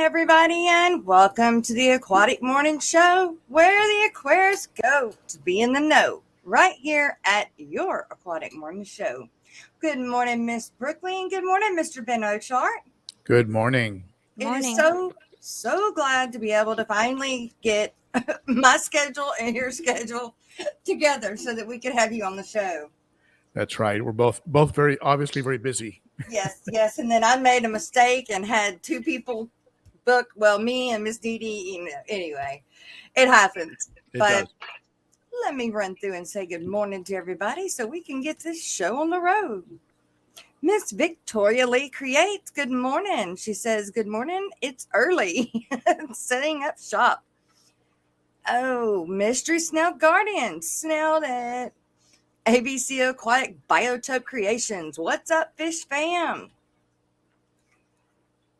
everybody, and welcome to the Aquatic Morning Show, where the Aquarius go to be in the know, right here at your Aquatic Morning Show. Good morning, Miss Brooklyn. Good morning, Mr. Ben Ochart. Good morning. It is so glad to be able to finally get my schedule and your schedule together so that we could have you on the show. That's right. We're both very obviously very busy. Yes. And then I made a mistake and had two people book. Well, me and Miss Dee Dee. Anyway, it happens. But let me run through and say good morning to everybody so we can get this show on the road. Miss Victoria Lee Creates, good morning. She says, good morning. It's early. Setting up shop. Oh, Mystery Snail Guardian. Snailed at ABC Aquatic Biotub Creations. What's up, Fish Fam?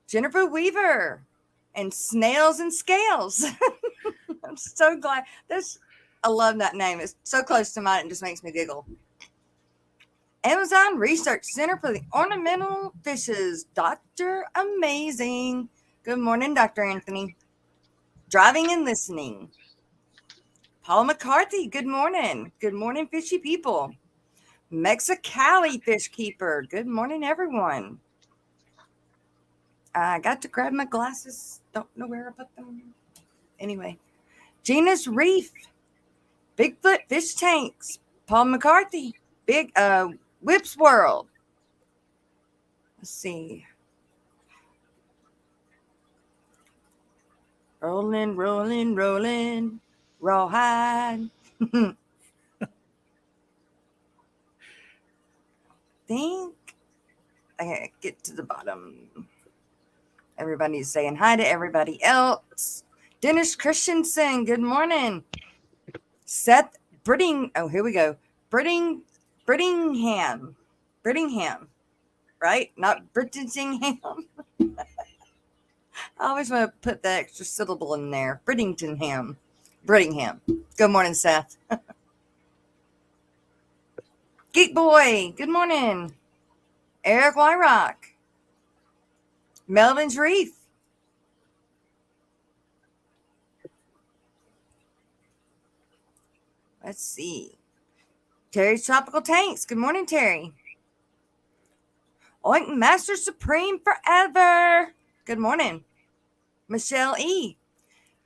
Jennifer Weaver and Snails and Scales. I'm so glad. I love that name. It's so close to mine. It just makes me giggle. Amazon Research Center for the Ornamental Fishes. Dr. Amazing. Good morning, Dr. Anthony. Driving and listening. Paul McCarthy, good morning. Good morning, fishy people. Mexicali Fish Keeper, good morning, everyone. I got to grab my glasses. Don't know where I put them. Anyway, Gina's Reef, Bigfoot Fish Tanks, Paul McCarthy, Big Whips World. Let's see. Rolling, rawhide. Think I gotta get to the bottom. Everybody's saying hi to everybody else. Dennis Christensen, good morning. Seth Brittingham. Oh, here we go. Brittingham, right? Not Brittingham. I always want to put that extra syllable in there. Brittingham. Good morning, Seth. Geek Boy, good morning. Eric Wyrock. Melvin's Reef. Let's see. Terry's Tropical Tanks. Good morning, Terry. Oink Master Supreme Forever. Good morning. Michelle E.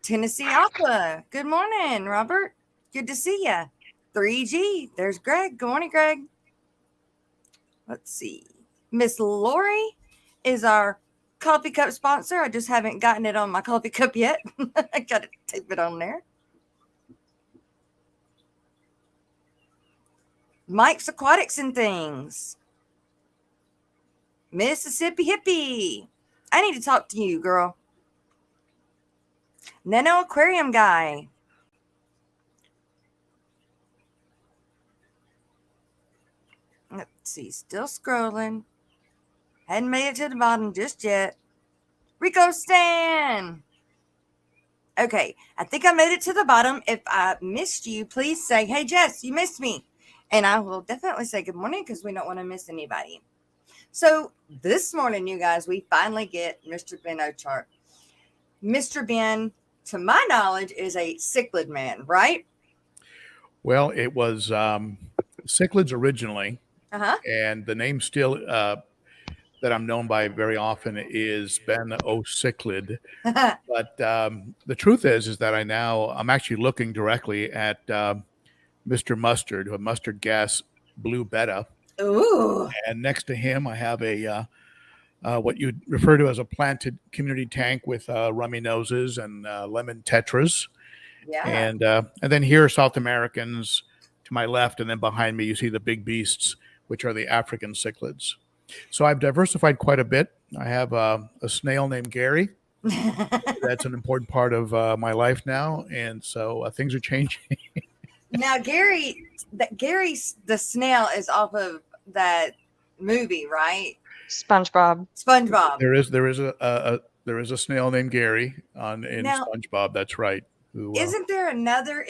Tennessee Aqua. Good morning, Robert. Good to see ya. 3G. There's Greg. Good morning, Greg. Let's see. Miss Lori is our coffee cup sponsor. I just haven't gotten it on my coffee cup yet. I got to tape it on there. Mike's Aquatics and Things. Mississippi Hippie. I need to talk to you, girl. Nano Aquarium Guy. Let's see. Still scrolling. Hadn't made it to the bottom just yet. Rico Stan. Okay. I think I made it to the bottom. If I missed you, please say, hey, Jess, you missed me. And I will definitely say good morning because we don't want to miss anybody. So this morning, you guys, we finally get Mr. Ben Ochart. Mr. Ben, to my knowledge, is a cichlid man, right? Well, it was Cichlids originally. And the name still that I'm known by very often is Ben O. Cichlid. But the truth is that I'm actually looking directly at Mr. Mustard, a mustard gas blue betta. Ooh. And next to him, I have a what you'd refer to as a planted community tank with rummy noses and lemon tetras. Yeah. And then here are South Americans to my left, and then behind me you see the big beasts, which are the African cichlids. So I've diversified quite a bit. I have a snail named Gary. That's an important part of my life now, and so things are changing. Now, Gary's the snail is off of that movie, right? SpongeBob. There is a snail named Gary in SpongeBob. That's right. Isn't there another?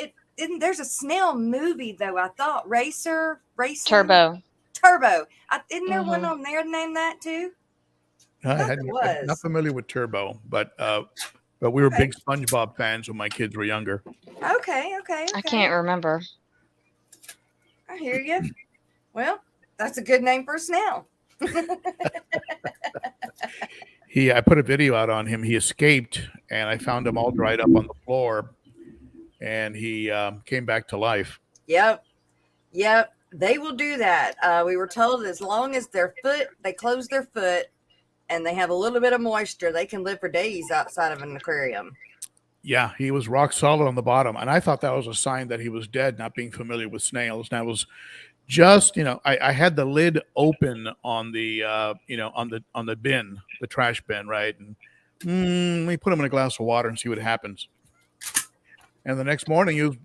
There's a snail movie though. I thought Racer Turbo. Isn't there one on there named that too? I'm not familiar with Turbo, but we were big SpongeBob fans when my kids were younger. Okay. I can't remember. I hear you. Well, that's a good name for a snail. I put a video out on him. He escaped, and I found him all dried up on the floor, and he came back to life. Yep. They will do that. We were told as long as they close their foot and they have a little bit of moisture, they can live for days outside of an aquarium. Yeah, he was rock solid on the bottom, and I thought that was a sign that he was dead, not being familiar with snails. And I was just, I had the lid open on the, on the bin, the trash bin, right? And we put him in a glass of water and see what happens. And the next morning,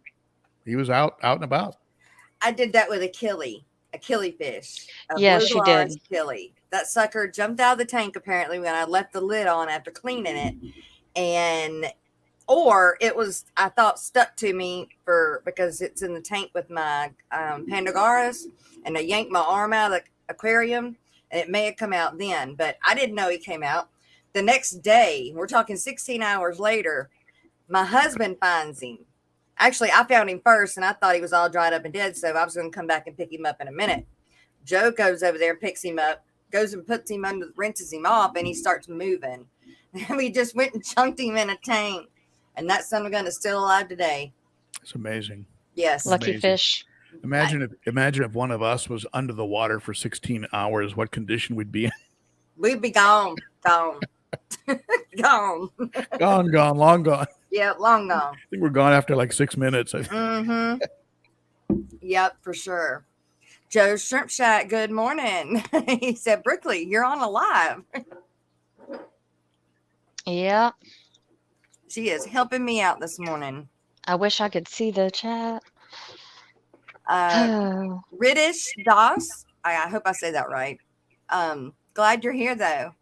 he was out and about. I did that with a killifish. Yeah, she did. Killie. That sucker jumped out of the tank apparently when I left the lid on after cleaning it, or it was, I thought, stuck to me because it's in the tank with my Pandagaras, and I yanked my arm out of the aquarium, and it may have come out then, but I didn't know he came out. The next day, we're talking 16 hours later, my husband finds him. Actually, I found him first, and I thought he was all dried up and dead, so I was going to come back and pick him up in a minute. Joe goes over there and picks him up, goes and puts him under, rinses him off, and he starts moving. And we just went and chunked him in a tank, and that son of a gun is still alive today. It's amazing. Yes. Lucky fish. Imagine if one of us was under the water for 16 hours, what condition we'd be in. We'd be gone. Gone, long gone. Yeah, long gone. I think we're gone after like 6 minutes. Mm-hmm. Yep, for sure. Joe Shrimp Shack, good morning. He said, Brickley, you're on alive. Yeah. She is helping me out this morning. I wish I could see the chat. Riddish Doss, I hope I say that right. Glad you're here, though.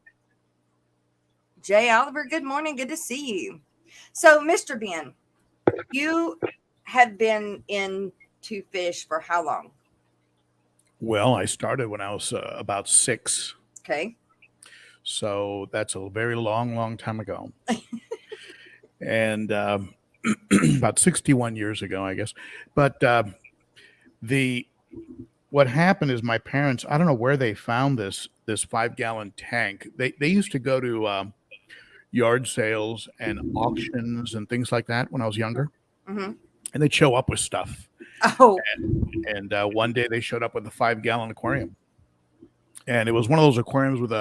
Jay Oliver, good morning. Good to see you. So, Mr. Ben, you have been into fish for how long? Well, I started when I was about 6. Okay. So that's a very long time ago. And about 61 years ago, I guess. But what happened is my parents, I don't know where they found this 5-gallon tank. They used to go to yard sales and auctions and things like that when I was younger. Mm-hmm. And they'd show up with stuff. Oh. And one day they showed up with a 5-gallon aquarium. And it was one of those aquariums with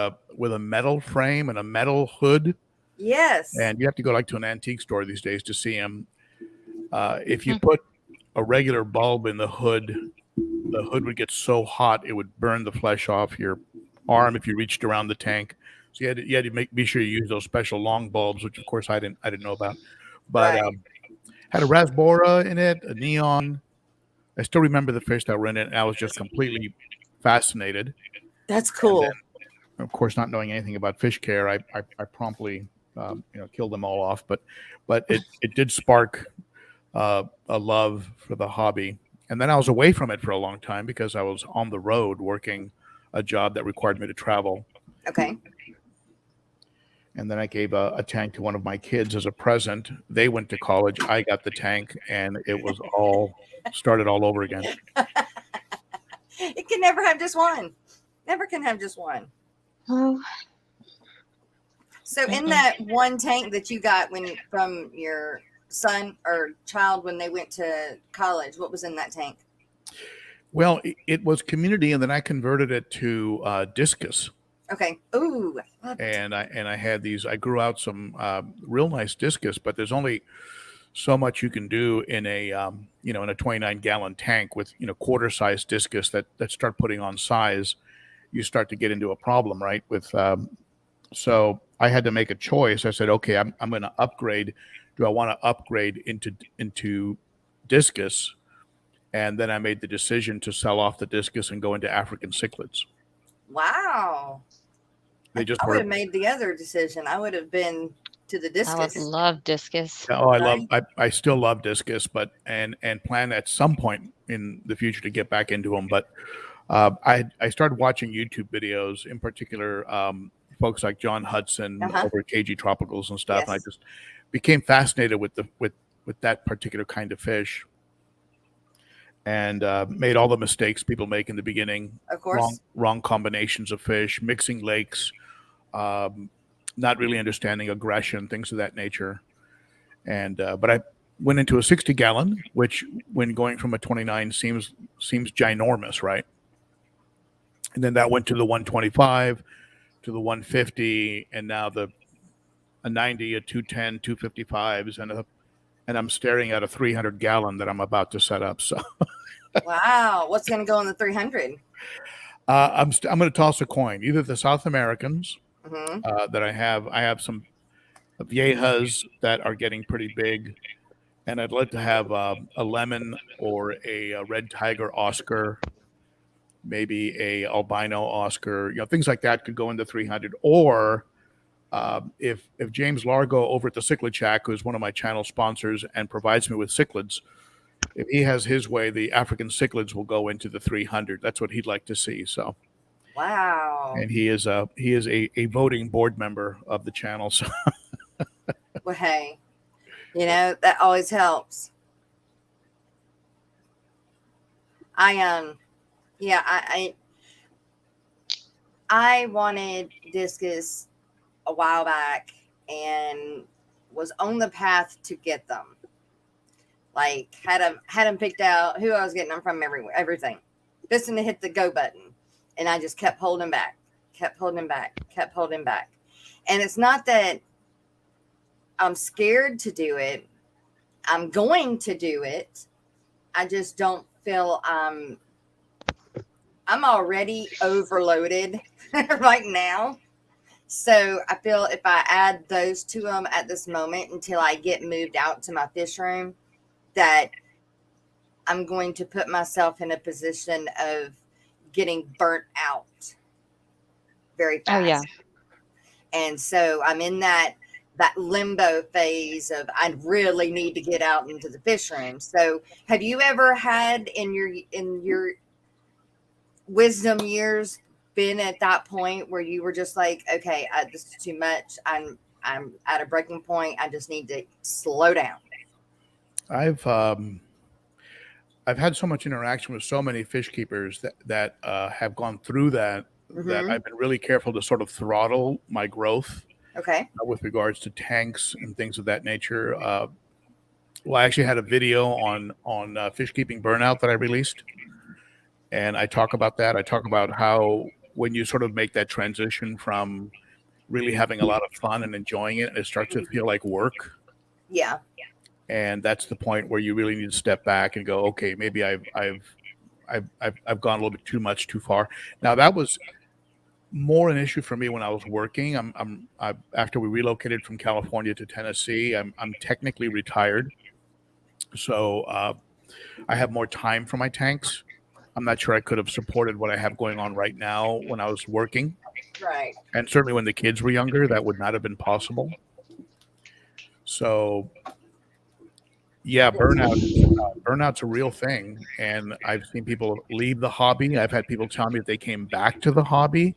a metal frame and a metal hood. Yes. And you have to go like to an antique store these days to see them. If you put a regular bulb in the hood would get so hot it would burn the flesh off your arm if you reached around the tank. So you had to be sure you use those special long bulbs, which of course I didn't know about. But had a rasbora in it, a neon. I still remember the fish that were in it, and I was just completely fascinated. That's cool. Then, of course, not knowing anything about fish care, I promptly killed them all off. But it did spark a love for the hobby. And then I was away from it for a long time because I was on the road working a job that required me to travel. Okay. And then I gave a tank to one of my kids as a present. They went to college. I got the tank, and it was all started all over again. It can never have just one. Never can have just one. Oh. So in that one tank that you got from your son or child when they went to college, what was in that tank? Well, it was community, and then I converted it to discus. Okay. Ooh. And I had these. I grew out some real nice discus, but there's only so much you can do in a in a 29-gallon tank with quarter-size discus that start putting on size. You start to get into a problem, right? With so I had to make a choice. I said, okay, I'm going to upgrade. Do I want to upgrade into discus? And then I made the decision to sell off the discus and go into African cichlids. Wow. I would have made the other decision. I would have been to the discus. I would love discus. Oh, I still love discus, but and plan at some point in the future to get back into them. But I started watching YouTube videos, in particular folks like John Hudson over at KG Tropicals and stuff. Yes. And I just became fascinated with that particular kind of fish, and made all the mistakes people make in the beginning. Of course. Wrong combinations of fish, mixing lakes, not really understanding aggression, things of that nature. And but I went into a 60-gallon, which when going from a 29 seems ginormous, right? And then that went to the 125, to the 150, and now a 90, a 210, 255s, and I'm staring at a 300-gallon that I'm about to set up. So, wow, what's going to go in the 300? I'm going to toss a coin, either the South Americans that I have some viejas that are getting pretty big, and I'd like to have a lemon or a red tiger Oscar, maybe a albino Oscar, things like that could go into 300. Or if James Largo over at the Cichlid Shack, who's one of my channel sponsors and provides me with cichlids, if he has his way, the African cichlids will go into the 300. That's what he'd like to see. So, wow. And he is a voting board member of the channel. So, well, hey, that always helps. I wanted discus a while back and was on the path to get them. Like had them picked out, who I was getting them from, everything. Just to hit the go button, and I just kept holding back. And it's not that I'm scared to do it. I'm going to do it. I just don't feel I'm already overloaded right now. So I feel if I add those to them at this moment until I get moved out to my fish room, that I'm going to put myself in a position of getting burnt out very fast. Oh, yeah. And so I'm in that limbo phase of I really need to get out into the fish room. So have you ever had in your wisdom years been at that point where you were just like, okay, this is too much. I'm at a breaking point. I just need to slow down. I've had so much interaction with so many fish keepers that have gone through that I've been really careful to sort of throttle my growth. Okay. With regards to tanks and things of that nature. Well, I actually had a video on fish keeping burnout that I released, and I talk about that. I talk about how when you sort of make that transition from really having a lot of fun and enjoying it, it starts to feel like work. Yeah. And that's the point where you really need to step back and go, okay, maybe I've gone a little bit too much, too far. Now that was more an issue for me when I was working. After we relocated from California to Tennessee, I'm technically retired, so I have more time for my tanks. I'm not sure I could have supported what I have going on right now when I was working. Right. And certainly when the kids were younger, that would not have been possible. So yeah, burnout's a real thing. And I've seen people leave the hobby. I've had people tell me that they came back to the hobby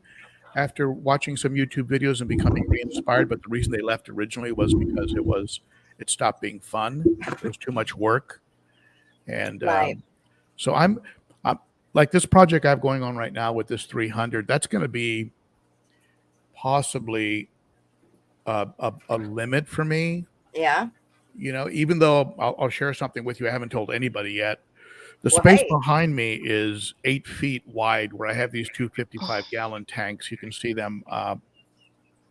after watching some YouTube videos and becoming re-inspired. But the reason they left originally was because it stopped being fun. It was too much work. And so I'm like this project I have going on right now with this 300, that's going to be possibly a limit for me. Yeah. Even though I'll share something with you I haven't told anybody yet. The space behind me is 8 feet wide, where I have these two 55-gallon tanks. You can see them.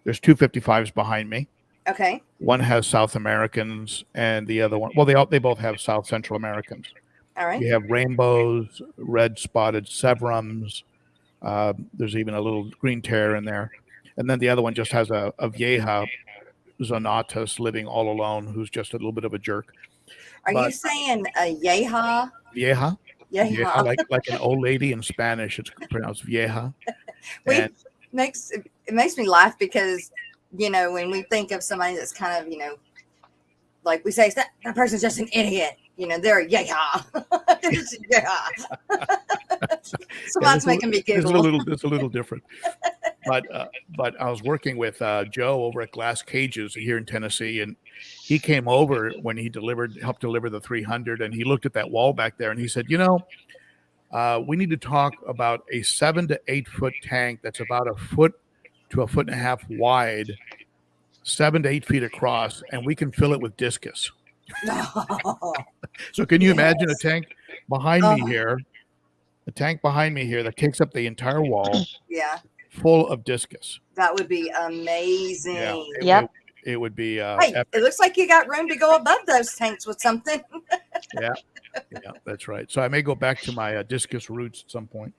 There's two 55s behind me. Okay. One has South Americans, and the other one, they both have South Central Americans. All right. We have rainbows, red spotted Severums. There's even a little green tear in there. And then the other one just has a vieja Zonatus living all alone, who's just a little bit of a jerk. Are you saying a vieja? Vieja. Vieja. Like an old lady in Spanish, it's pronounced vieja. It makes me laugh because, when we think of somebody that's kind of, like we say, that person's just an idiot. They're a yeah. So that's making me giggle. It's a little different. but I was working with Joe over at Glass Cages here in Tennessee, and he came over when he helped deliver the 300, and he looked at that wall back there, and he said, we need to talk about a 7 to 8 foot tank that's about a foot to a foot and a half wide, 7 to 8 feet across, and we can fill it with discus. So can you imagine a tank behind me here? A tank behind me here that takes up the entire wall. Yeah. Full of discus. That would be amazing. Yeah, it would be. Hey, it looks like you got room to go above those tanks with something. Yeah, that's right. So I may go back to my discus roots at some point.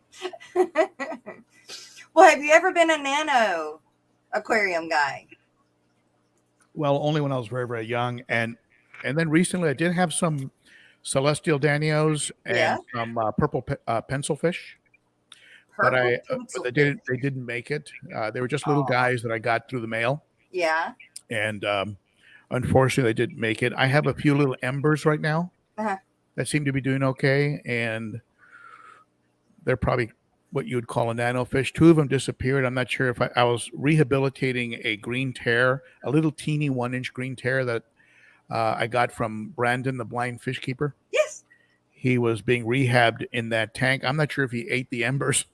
Well, have you ever been a nano aquarium guy? Well, only when I was very, very young, and then recently I did have some celestial danios and some purple pencil fish. But they didn't make it. They were just little guys that I got through the mail. Yeah. And unfortunately, they didn't make it. I have a few little embers right now that seem to be doing okay, and they're probably what you would call a nano fish. 2 of them disappeared. I'm not sure if I was rehabilitating a green tear, a little teeny 1-inch green tear that I got from Brandon, the blind fish keeper. Yes. He was being rehabbed in that tank. I'm not sure if he ate the embers.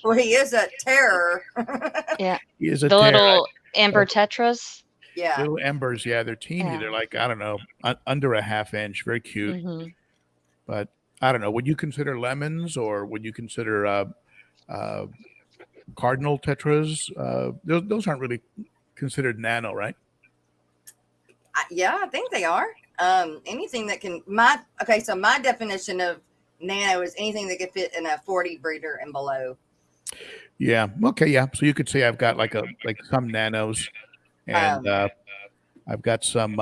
Well, he is a terror. Yeah. He is a the terror. Little amber tetras. Yeah. Little embers. Yeah, they're teeny. Yeah. They're like, I don't know, under a half inch. Very cute. Mm-hmm. But I don't know. Would you consider lemons, or would you consider cardinal tetras? Those aren't really considered nano, right? Yeah, I think they are. Anything that can so my definition of nano is anything that can fit in a 40 breeder and below. Yeah. Okay. Yeah. So you could say I've got like some nanos, and I've got some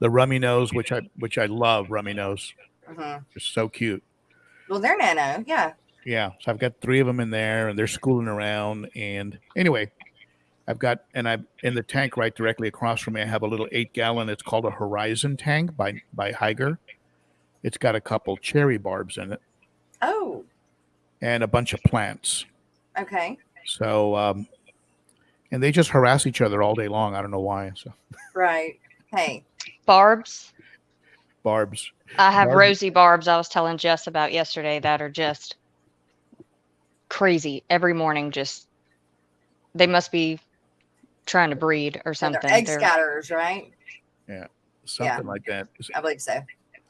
the rummy nose, which I love rummy nose. They're so cute. Well, they're nano. Yeah. Yeah. So I've got 3 of them in there, and they're schooling around. And anyway, I'm in the tank right directly across from me. I have a little 8-gallon. It's called a Horizon tank by Higer. It's got a couple cherry barbs in it. Oh. And a bunch of plants. Okay. So, and they just harass each other all day long. I don't know why. So. Right. Hey. Barbs. I have rosy barbs I was telling Jess about yesterday that are just crazy. Every morning, they must be trying to breed or something. They're egg scatterers, right? Yeah, something like that. I believe so.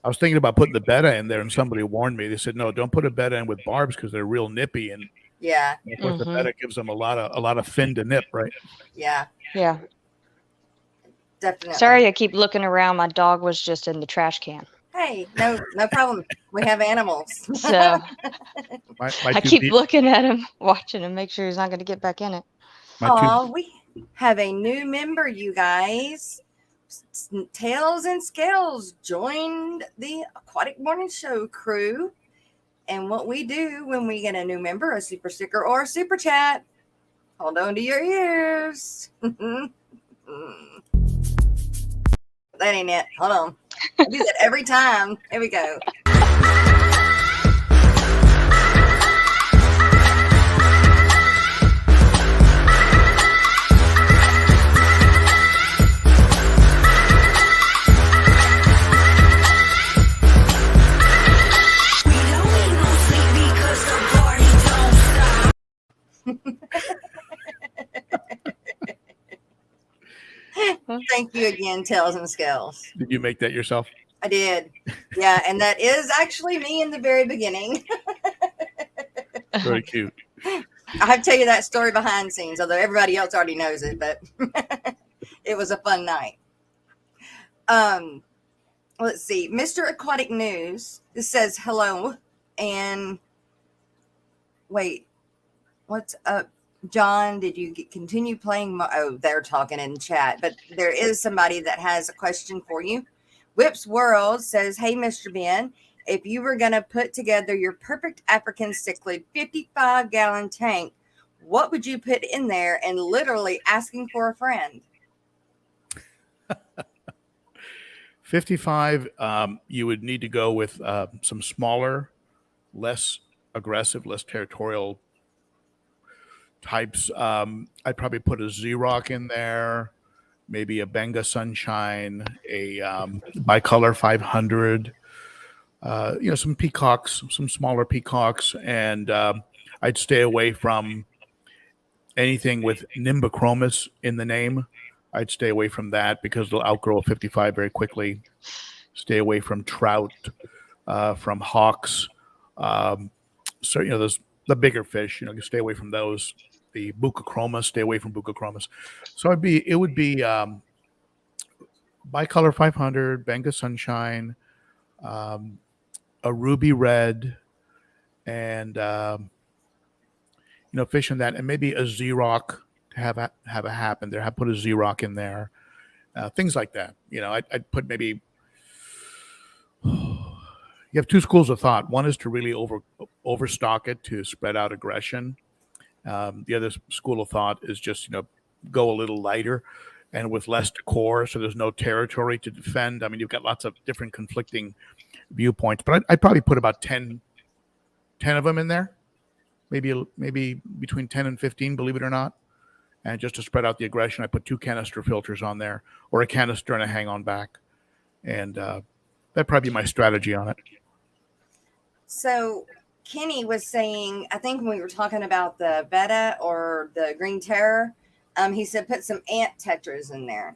I was thinking about putting the betta in there, and somebody warned me. They said, "No, don't put a betta in with barbs because they're real nippy." And of course, the betta gives them a lot of fin to nip, right? Yeah. Yeah. Definitely. Sorry, I keep looking around. My dog was just in the trash can. Hey, no problem. We have animals. So I keep looking at him, watching him, make sure he's not going to get back in it. We have a new member, you guys. Tails and Scales joined the Aquatic Morning Show crew. And what we do when we get a new member, a super sticker or a super chat, hold on to your ears. That ain't it. Hold on. I do that every time. Here we go. Thank you again, Tails and Scales. Did you make that yourself? I did. Yeah, and that is actually me in the very beginning. Very cute. I have to tell you that story behind scenes, although everybody else already knows it, but it was a fun night. Let's see. Mr. Aquatic News, this says hello, and wait, what's up? John, did you continue playing? They're talking in chat, but there is somebody that has a question for you. Whips World says, hey, Mr. Ben, if you were going to put together your perfect African cichlid 55-gallon tank, what would you put in there? And literally asking for a friend. 55, you would need to go with some smaller, less aggressive, less territorial types. I'd probably put a Z-Rock in there, maybe a Benga Sunshine, a Bicolor 500, some peacocks, some smaller peacocks, and I'd stay away from anything with Nimbochromis in the name. I'd stay away from that because they'll outgrow a 55 very quickly. Stay away from trout, from hawks. So, there's the bigger fish, you stay away from those. The Buccochromis, stay away from Buccochromis. So it would be Bicolor 500, Benga Sunshine, a ruby red, and fish in that, and maybe a Z-Rock to have a happen there. Put a Z-Rock in there, things like that. I'd put maybe. You have two schools of thought. One is to really overstock it to spread out aggression. The other school of thought is just go a little lighter and with less decor, so there's no territory to defend. I mean, you've got lots of different conflicting viewpoints, but I'd probably put about 10 of them in there, maybe between 10 and 15, believe it or not. And just to spread out the aggression, I put 2 canister filters on there, or a canister and a hang-on back, and that'd probably be my strategy on it. So Kenny was saying, I think when we were talking about the Betta or the Green Terror, he said put some ant tetras in there.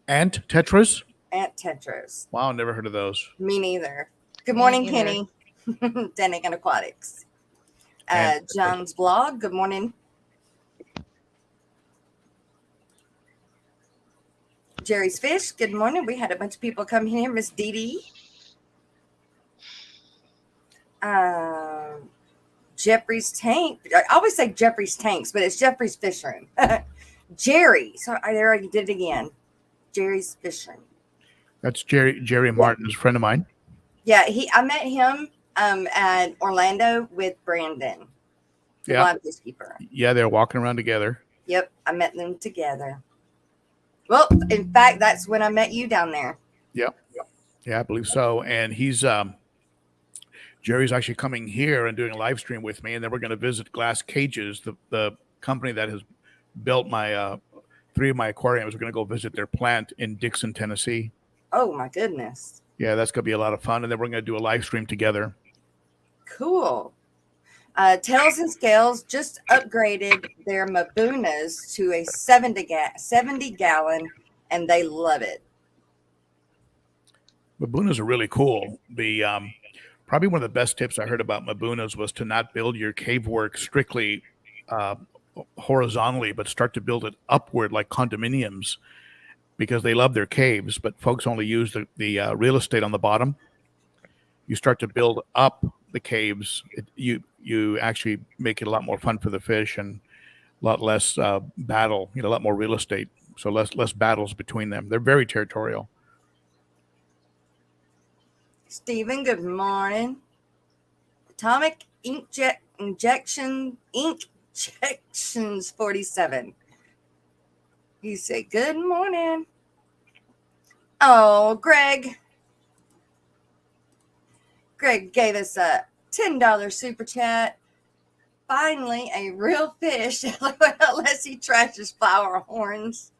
Ant tetras? Ant tetras. Wow, never heard of those. Me neither. Good morning, Kenny. Denick and Aquatics. John's blog. Good morning. Jerry's Fish. Good morning. We had a bunch of people come here. Miss Dee Dee. Jeffrey's Tank. I always say Jeffrey's Tanks, but it's Jeffrey's Fish Room. Jerry. So I already did it again. Jerry's Fish Room. That's Jerry Martin's friend of mine. Yeah, I met him at Orlando with Brandon. Yeah. Fishkeeper. Yeah, they're walking around together. Yep, I met them together. Well, in fact, that's when I met you down there. Yep. Yeah, I believe so. And he's Jerry's actually coming here and doing a live stream with me, and then we're going to visit Glass Cages, the company that has built my 3 of my aquariums. We're going to go visit their plant in Dixon, Tennessee. Oh my goodness! Yeah, that's going to be a lot of fun, and then we're going to do a live stream together. Cool. Tails and Scales just upgraded their Mabunas to a 70 gallon, and they love it. Mabunas are really cool. The probably one of the best tips I heard about Mabunas was to not build your cave work strictly horizontally, but start to build it upward like condominiums, because they love their caves, but folks only use the real estate on the bottom. You start to build up the caves, you actually make it a lot more fun for the fish and a lot less battle, a lot more real estate, so less battles between them. They're very territorial. Stephen, good morning. Atomic Injections 47. You say good morning. Oh, Greg gave us a $10 super chat. Finally, a real fish, unless he trashes flower horns.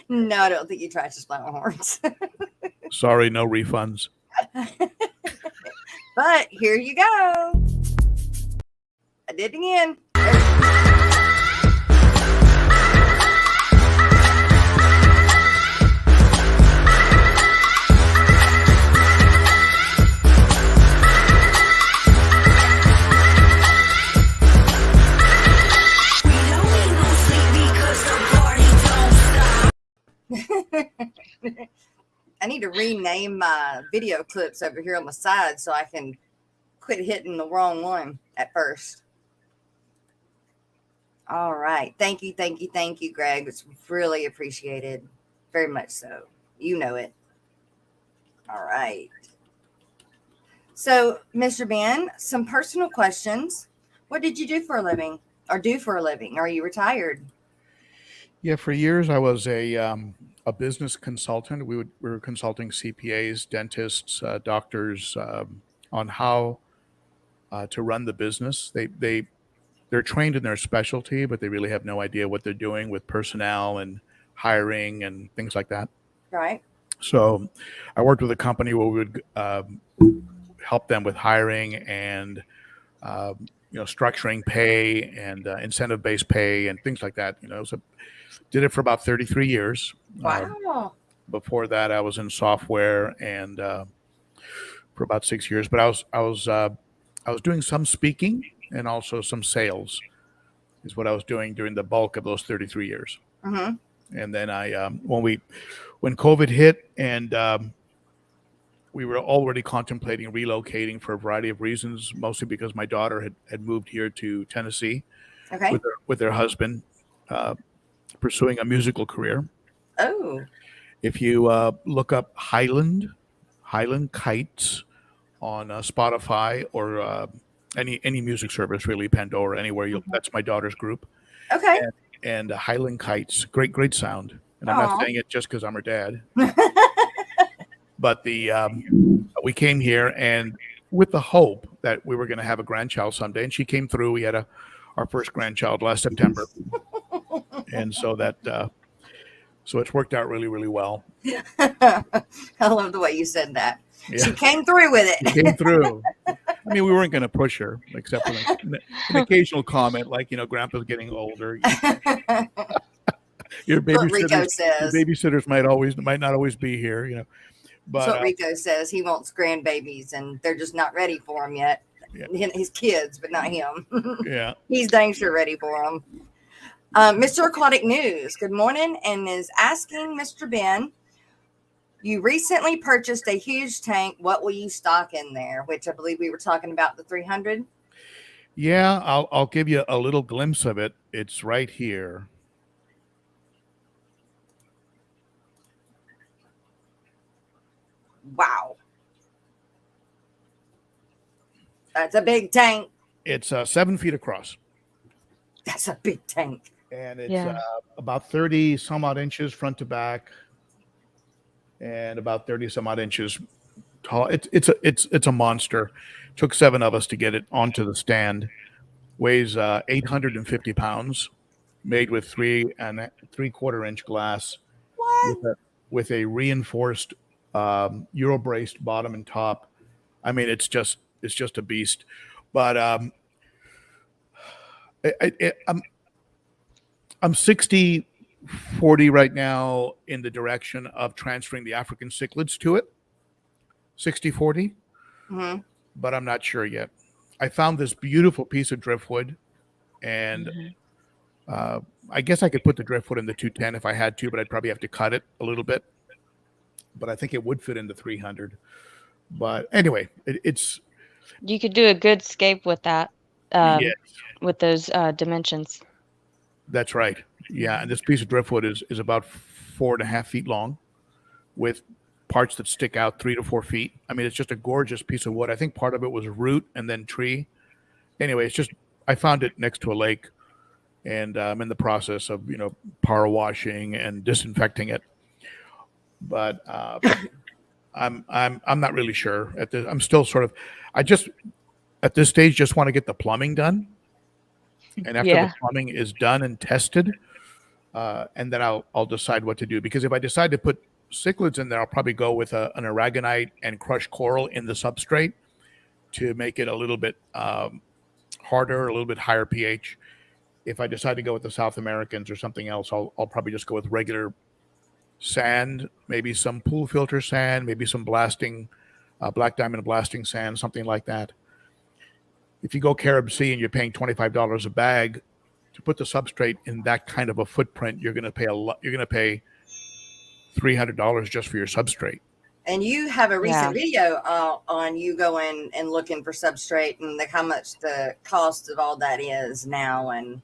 No, I don't think he trashes flower horns. Sorry, no refunds. But here you go. I did it again. I need to rename my video clips over here on the side so I can quit hitting the wrong one at first. All right. Thank you, Greg. It's really appreciated. Very much so. You know it. All right. So, Mr. Ben, some personal questions. What did you do for a living? Or do for a living? Are you retired? Yeah, for years I was a business consultant. We were consulting CPAs, dentists, doctors on how to run the business. They're trained in their specialty, but they really have no idea what they're doing with personnel and hiring and things like that. Right. So I worked with a company where we would help them with hiring and structuring pay and incentive-based pay and things like that. So did it for about 33 years. Wow. Before that, I was in software and for about 6 years. But I was doing some speaking and also some sales is what I was doing during the bulk of those 33 years. Mm-hmm. And then when COVID hit and we were already contemplating relocating for a variety of reasons, mostly because my daughter had moved here to Tennessee with her husband, pursuing a musical career. Oh. If you look up Highland Kites on Spotify or any music service, really, Pandora, anywhere, that's my daughter's group. Okay. And Highland Kites, great sound. And I'm not saying it just because I'm her dad. But we came here and with the hope that we were going to have a grandchild someday, and she came through. We had our first grandchild last September, and so it's worked out really, really well. I love the way you said that. Yeah. She came through with it. She came through. I mean, we weren't going to push her, except for an occasional comment like, Grandpa's getting older. Your babysitters might not always be here, But, that's what Rico says. He wants grandbabies, and they're just not ready for him yet. Yeah. His kids, but not him. Yeah. He's dang sure ready for them. Mr. Aquatic News, good morning, and is asking Mr. Ben, you recently purchased a huge tank. What will you stock in there? Which I believe we were talking about the 300. Yeah, I'll give you a little glimpse of it. It's right here. Wow. That's a big tank. It's 7 feet across. That's a big tank. And it's about 30 some odd inches front to back and about 30 some odd inches tall. It's a monster. Took 7 of us to get it onto the stand. Weighs 850 pounds, made with 3 3/4 inch glass. What? With a reinforced Euro braced bottom and top. I mean, it's just a beast. But I'm 60-40 right now in the direction of transferring the African cichlids to it. 60-40. Mm-hmm. But I'm not sure yet. I found this beautiful piece of driftwood, and I guess I could put the driftwood in the 210 if I had to, but I'd probably have to cut it a little bit. But I think it would fit in the 300. But anyway, it's. You could do a good scape with that, yes. With those dimensions. That's right. Yeah, and this piece of driftwood is about 4.5 feet long, with parts that stick out 3 to 4 feet. I mean, it's just a gorgeous piece of wood. I think part of it was root and then tree. Anyway, I found it next to a lake, and I'm in the process of power washing and disinfecting it. But I'm not really sure at this. I'm still sort of. I just at this stage just want to get the plumbing done, and after the plumbing is done and tested, and then I'll decide what to do. Because if I decide to put cichlids in there, I'll probably go with an aragonite and crushed coral in the substrate to make it a little bit harder, a little bit higher pH. If I decide to go with the South Americans or something else, I'll probably just go with regular sand, maybe some pool filter sand, maybe some blasting, black diamond blasting sand, something like that. If you go Carib Sea and you're paying $25 a bag to put the substrate in that kind of a footprint, you're going to pay a lot. You're going to pay $300 just for your substrate. And you have a recent video on you going and looking for substrate and how much the cost of all that is now. And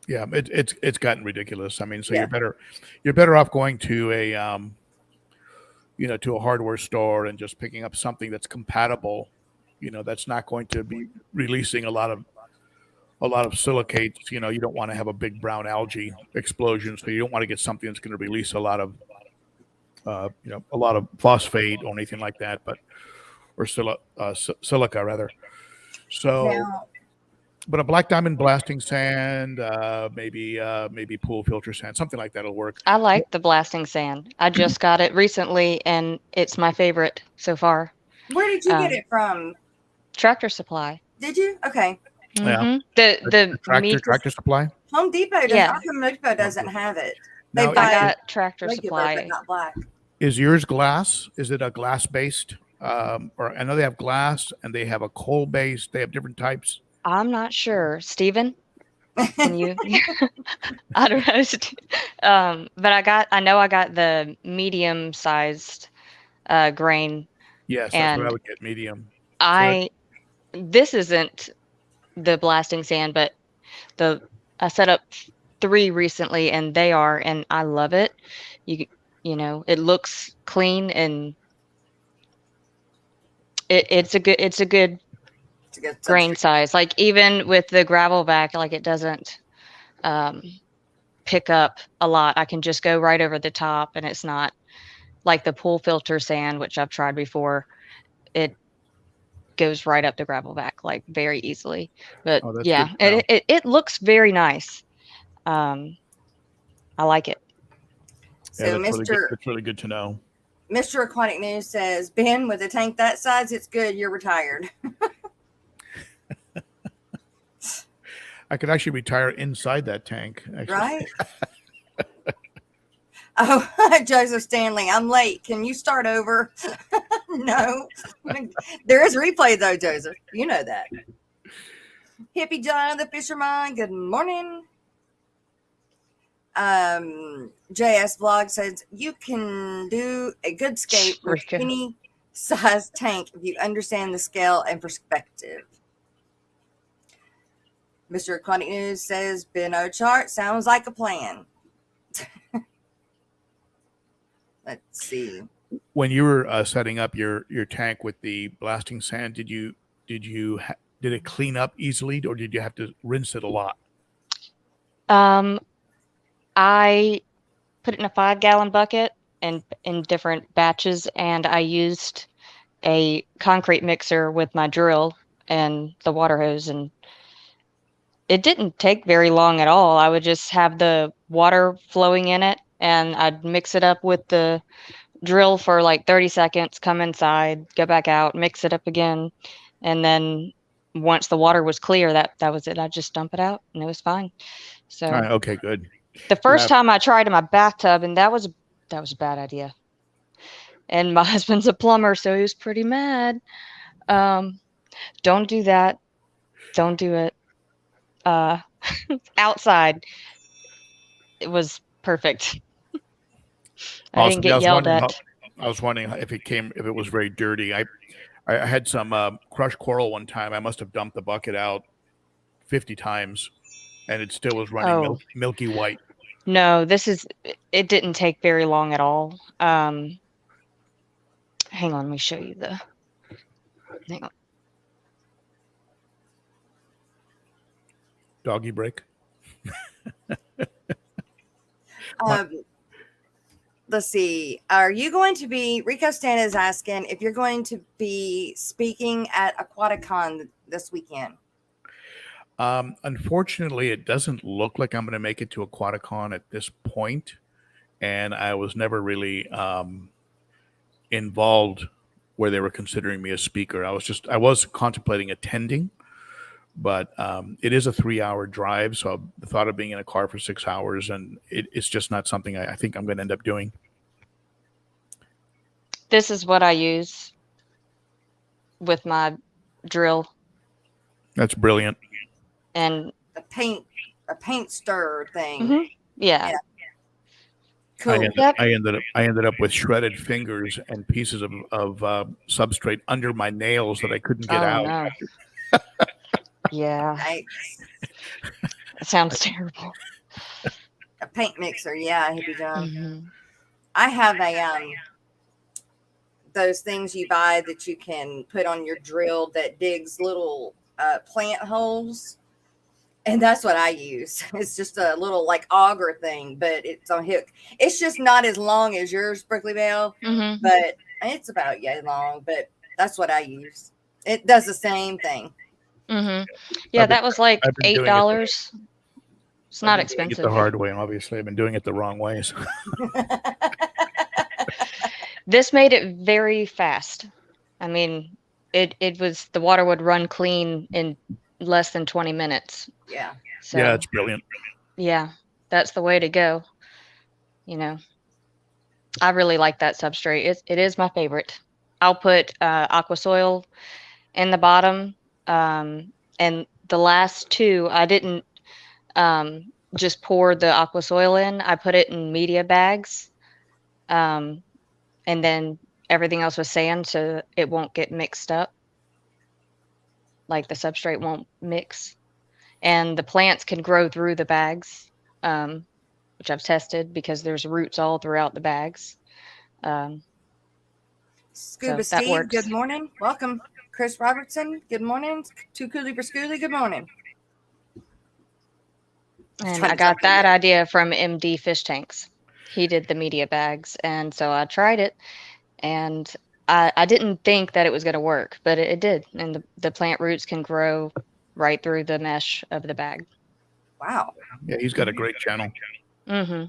yeah, it's gotten ridiculous. I mean, so you're better off going to a to a hardware store and just picking up something that's compatible, that's not going to be releasing a lot of silicates. You don't want to have a big brown algae explosion, so you don't want to get something that's going to release a lot of phosphate or anything like that. But or silica rather. So, Now, but a black diamond blasting sand, maybe pool filter sand, something like that'll work. I like the blasting sand. I just got it recently, and it's my favorite so far. where did you get it from? Tractor Supply. Did you? Okay. Mm-hmm. Yeah. The Tractor Supply. Home Depot. Yeah. Home Depot doesn't have it. Now, I got Tractor regular, Supply. but not black. Is yours glass? Is it a glass based? Or I know they have glass and they have a coal based. They have different types. I'm not sure, Steven. Can you? I don't know. But I know I got the medium sized grain. Yes, that's what I would get, medium. This isn't the blasting sand, but I set up 3 recently, and they are, and I love it. You it looks clean, and it's a good grain size. Like even with the gravel back, like it doesn't pick up a lot. I can just go right over the top, and it's not like the pool filter sand, which I've tried before. It goes right up the gravel back like very easily. But yeah, it looks very nice. I like it. So yeah, that's really good to know. Mr. Aquatic News says, Ben, with a tank that size, it's good. You're retired. I could actually retire inside that tank. Actually. Right? Oh, Joseph Stanley, I'm late. Can you start over? No. There is replay, though, Joseph. You know that. Hippie John, the fisherman, good morning. JS Vlog says, you can do a good scape with any size tank if you understand the scale and perspective. Mr. Aquatic News says, Beno chart sounds like a plan. Let's see. When you were setting up your tank with the blasting sand, did it clean up easily, or did you have to rinse it a lot? I put it in a 5-gallon bucket and in different batches, and I used a concrete mixer with my drill and the water hose, and it didn't take very long at all. I would just have the water flowing in it, and I'd mix it up with the drill for like 30 seconds, come inside, go back out, mix it up again. And then once the water was clear, that was it. I just dump it out and it was fine. So okay, good. The first time I tried in my bathtub, and that was a bad idea. And my husband's a plumber, so he was pretty mad. Don't do that. Don't do it. Outside, it was perfect. I didn't get yelled at. I was wondering if it was very dirty. I had some crushed coral one time. I must have dumped the bucket out 50 times, and it still was running milky white. No, it didn't take very long at all. Hang on, let me show you hang on. Doggy break. Let's see. Are you going to be, Rico Stan is asking if you're going to be speaking at Aquaticon this weekend? Unfortunately, it doesn't look like I'm going to make it to Aquaticon at this point, and I was never really involved where they were considering me a speaker. I was contemplating attending, but it is a 3-hour drive, so the thought of being in a car for 6 hours, and it's just not something I think I'm going to end up doing. This is what I use with my drill. That's brilliant. And a paint stir thing. Mm-hmm. Yeah. Cool. I ended up with shredded fingers and pieces of substrate under my nails that I couldn't get out. No. Yeah. That sounds terrible. A paint mixer, yeah, Hippie John. Mm-hmm. I have those things you buy that you can put on your drill that digs little plant holes. And that's what I use. It's just a little like auger thing, but it's on hook. It's just not as long as yours, Brookley Bell, mm-hmm. but it's about yay long. But That's what I use. It does the same thing. Mm-hmm. Yeah, that was like $8. It's not expensive. It the hard way, obviously. I've been doing it the wrong ways. This made it very fast. I mean, it was the water would run clean in less than 20 minutes. Yeah. So, yeah, it's brilliant. Yeah, that's the way to go. You know, I really like that substrate. It is my favorite. I'll put aqua soil in the bottom, and the last two I didn't just pour the aqua soil in. I put it in media bags, and then everything else was sand, so it won't get mixed up. Like the substrate won't mix, and the plants can grow through the bags, which I've tested because there's roots all throughout the bags. Scuba so Steve, good morning. Welcome. Chris Robertson, good morning. Too Coolie for Schoolie, good morning. And I got that idea from MD Fish Tanks. He did the media bags, and so I tried it, and I didn't think that it was going to work, but it did, and the plant roots can grow right through the mesh of the bag. Wow. Yeah, he's got a great channel. Mm-hmm.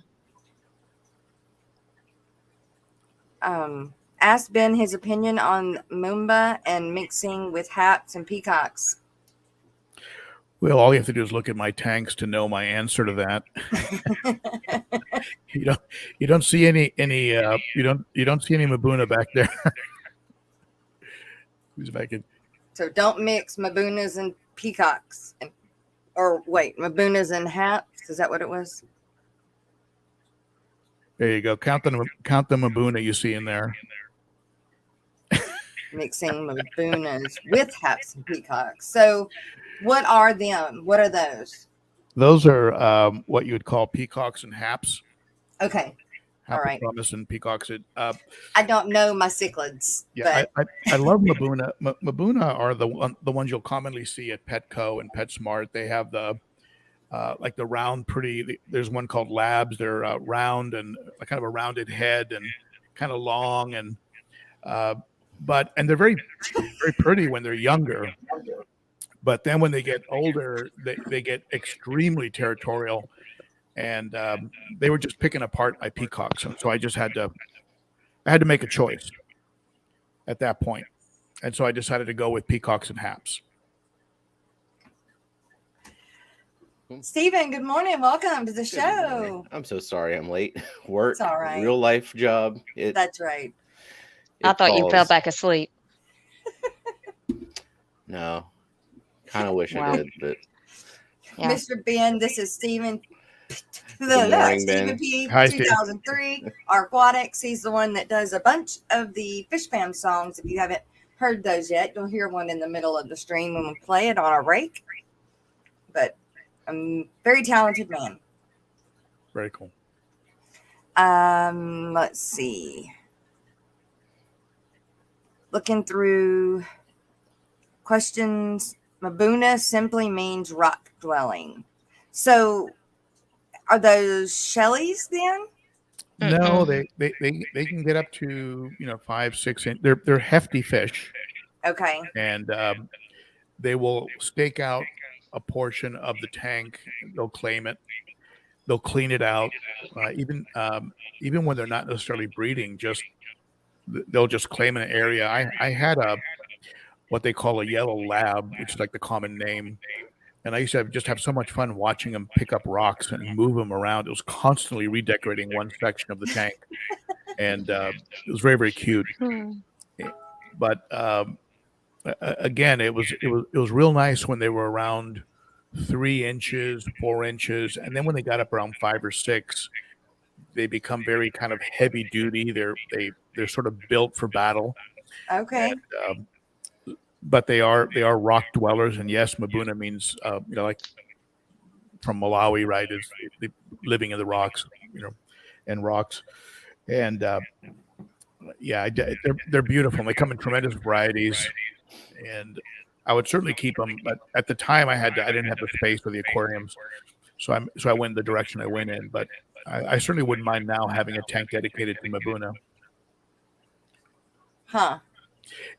Asked Ben his opinion on Moomba and mixing with haps and peacocks. Well, all you have to do is look at my tanks to know my answer to that. you don't see any you don't see any Mabuna back there. Who's back in? So don't mix Mabunas and peacocks, Mabunas and haps. Is that what it was? There you go. Count the Mabuna you see in there. Mixing Mabunas with haps and peacocks. So what are them? What are those? Those are what you would call peacocks and haps. Okay. All right. Promise and peacocks. I don't know my cichlids. Yeah, I love Mabuna. Mabuna are the ones you'll commonly see at Petco and PetSmart. They have the like the round, pretty. There's one called Labs. They're round and kind of a rounded head and kind of long and they're very very pretty when they're younger. But then when they get older, they get extremely territorial, and they were just picking apart my peacocks. So I just had to make a choice at that point, and so I decided to go with peacocks and haps. Stephen, good morning. Welcome to the show. Morning. I'm so sorry I'm late. Work, it's all right. Real life job. That's right. I thought you fell back asleep. No. Kind of wish I did, but yeah. Mr. Ben, this is Stephen. Stephen P. Hi, 2003. Our Aquatic. He's the one that does a bunch of the Fish Fam songs. If you haven't heard those yet, you'll hear one in the middle of the stream when we play it on our rake. But I'm very talented man. Very cool. Let's see. Looking through questions. Mabuna simply means rock dwelling. So are those shellies then? No, they can get up to 5-6 inch. They're hefty fish. Okay. And they will stake out a portion of the tank. They'll claim it. They'll clean it out. Even when they're not necessarily breeding, they'll just claim an area. I had what they call a yellow lab, which is like the common name. And I used to just have so much fun watching them pick up rocks and move them around. It was constantly redecorating one section of the tank. And it was very, very cute. But again, it was real nice when they were around 3 inches, 4 inches. And then when they got up around 5 or 6, they become very kind of heavy duty. They're sort of built for battle. Okay. And, but they are rock dwellers, and yes, Mabuna means like from Malawi, right? Is living in the rocks, and rocks, and yeah, they're beautiful. And they come in tremendous varieties, and I would certainly keep them. But at the time, I didn't have the space for the aquariums, so I went the direction I went in. But I certainly wouldn't mind now having a tank dedicated to Mabuna. Huh.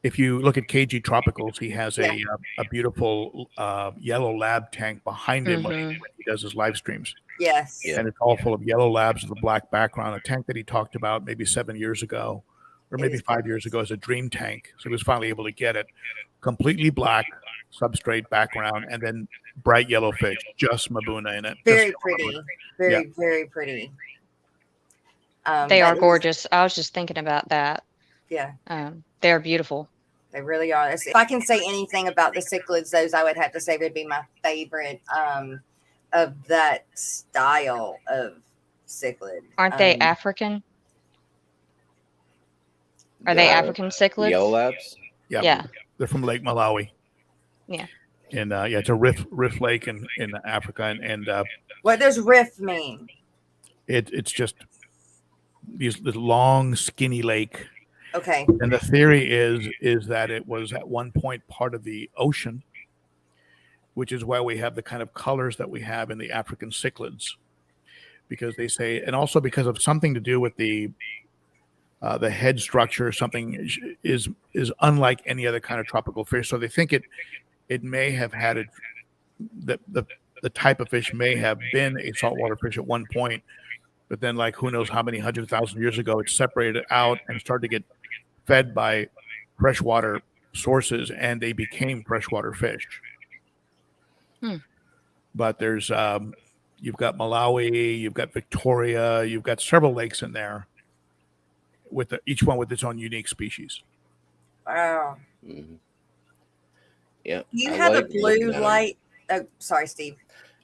If you look at KG Tropicals, he has a beautiful yellow lab tank behind him when he does his live streams. Yes. Yeah. And it's all full of yellow labs with a black background. A tank that he talked about maybe 7 years ago, or maybe 5 years ago, as a dream tank. So he was finally able to get it completely black substrate background, and then bright yellow fish, just Mabuna in it. Very pretty. Very pretty. They are gorgeous. I was just thinking about that. Yeah. They are beautiful. They really are. If I can say anything about the cichlids, those I would have to say would be my favorite of that style of cichlid. Aren't they African? Are they African cichlids? Yellow labs? Yeah. They're from Lake Malawi. Yeah. And it's a rift lake in Africa. And what does rift mean? It's just this long, skinny lake. Okay. And the theory is that it was at one point part of the ocean, which is why we have the kind of colors that we have in the African cichlids, because they say, and also because of something to do with the head structure, something is unlike any other kind of tropical fish. So they think it may have had the type of fish may have been a saltwater fish at one point, but then, like, who knows how many 100,000 years ago, it separated out and started to get fed by freshwater sources, and they became freshwater fish. But there's you've got Malawi, you've got Victoria, you've got several lakes in there with each one with its own unique species. Wow. Mm-hmm. Yeah. You have a blue light. Oh, sorry, Steve.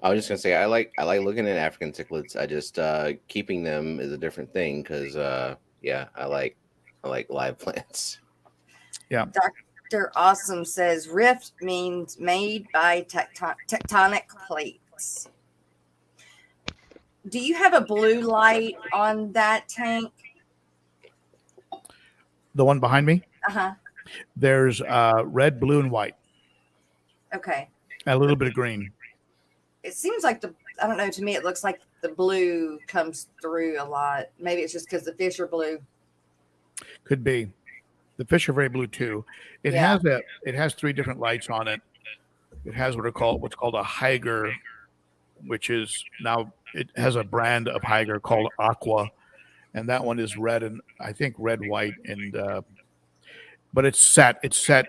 I was just gonna say I like looking at African cichlids. I just keeping them is a different thing because I like live plants. Yeah. Dr. Awesome says rift means made by tectonic plates. Do you have a blue light on that tank? The one behind me? Uh-huh. There's red, blue, and white. Okay. And a little bit of green. It seems like I don't know, to me it looks like the blue comes through a lot. Maybe it's just because the fish are blue. Could be. The fish are very blue too. It has 3 different lights on it. It has what's called a Higer, which is now it has a brand of Higer called Aqua, and that one is red and I think red, white, and but it's set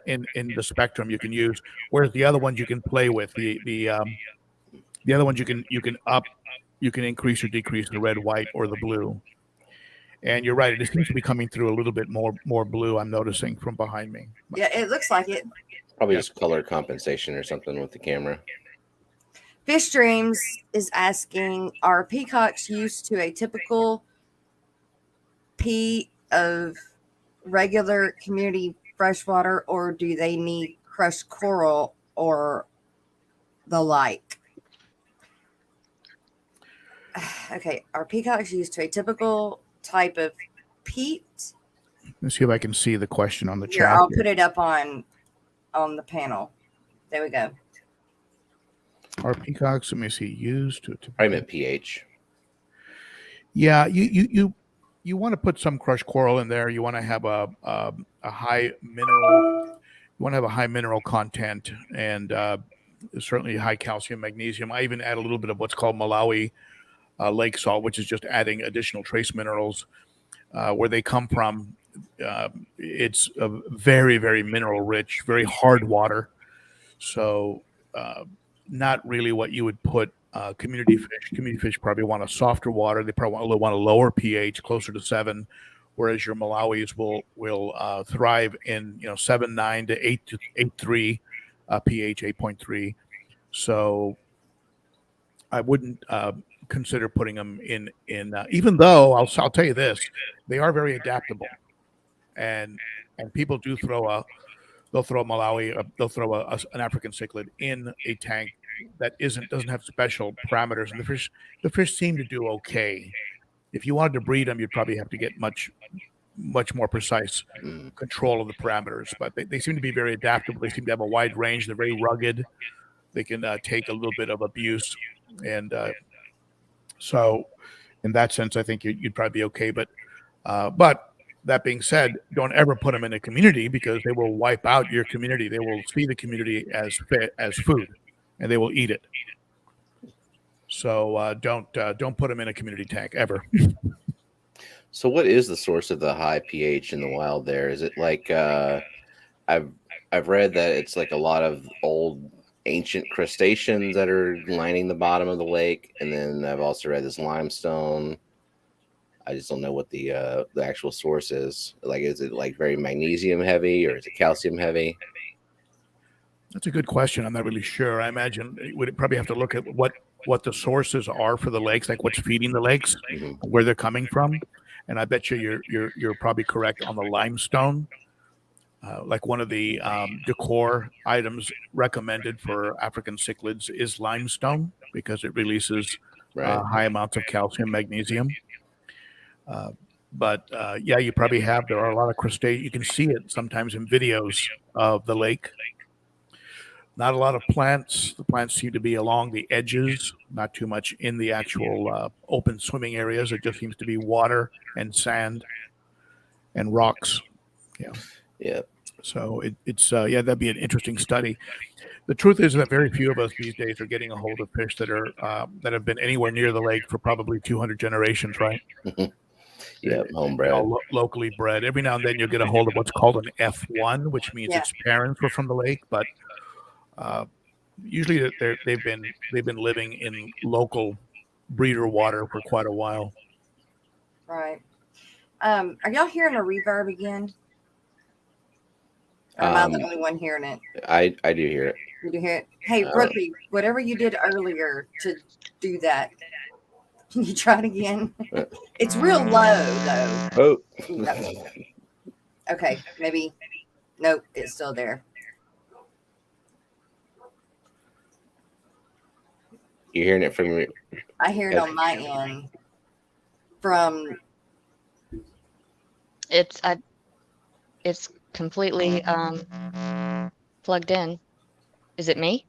in the spectrum you can use. Whereas the other ones you can play with. The other ones you can increase or decrease the red, white, or the blue. And you're right, it seems to be coming through a little bit more blue, I'm noticing, from behind me. Yeah, it looks like it. Probably just color compensation or something with the camera. Fish Dreams is asking, are peacocks used to a typical pee of regular community freshwater, or do they need crushed coral or the like? Okay, are peacocks used to a typical type of peat? Let's see if I can see the question on the chat. I'll put it up on the panel. There we go. Are peacocks, let me see, used to I meant pH. Yeah, you want to put some crushed coral in there. You want to have a high mineral. You want to have a high mineral content and certainly high calcium, magnesium. I even add a little bit of what's called Malawi lake salt, which is just adding additional trace minerals where they come from. It's a very, very mineral rich, very hard water. So not really what you would put community fish. Community fish probably want a softer water. They probably want a lower pH, closer to 7, whereas your Malawis will thrive in 7.9 to 8.3 pH, 8.3. So I wouldn't consider putting them in even though I'll tell you this, they are very adaptable, and people do they'll throw a Malawi, they'll throw an African cichlid in a tank that doesn't have special parameters, and the fish seem to do okay. If you wanted to breed them, you'd probably have to get much more precise control of the parameters, but they seem to be very adaptable. They seem to have a wide range. They're very rugged. They can take a little bit of abuse, and so in that sense, I think you'd probably be okay. But that being said, don't ever put them in a community because they will wipe out your community. They will see the community as food, and they will eat it. So don't put them in a community tank ever. So what is the source of the high pH in the wild there? Is it like I've read that it's like a lot of old ancient crustaceans that are lining the bottom of the lake, and then I've also read this limestone. I just don't know what the actual source is. Like, is it like very magnesium heavy or is it calcium heavy? That's a good question. I'm not really sure. I imagine we'd probably have to look at what the sources are for the lakes, like what's feeding the lakes, where they're coming from. And I bet you're probably correct on the limestone. Like one of the decor items recommended for African cichlids is limestone because it releases high amounts of calcium, magnesium. But yeah, you probably have. There are a lot of crustaceans. You can see it sometimes in videos of the lake. Not a lot of plants. The plants seem to be along the edges, not too much in the actual open swimming areas. It just seems to be water and sand and rocks. Yeah. Yeah. So it's yeah, that'd be an interesting study. The truth is that very few of us these days are getting a hold of fish that are that have been anywhere near the lake for probably 200 generations, right? Yeah, homebred, locally bred. Every now and then you'll get a hold of what's called an F1, which means its parents were from the lake, but usually they've been living in local breeder water for quite a while. Right. Are y'all hearing a reverb again? Or am I the only one hearing it? I do hear it. You do hear it? Hey, Brookie, whatever you did earlier to do that, can you try it again? It's real low, though. Oh. Okay, maybe. Nope, it's still there. You're hearing it from me? I hear it on my end. From. It's completely plugged in. Is it me?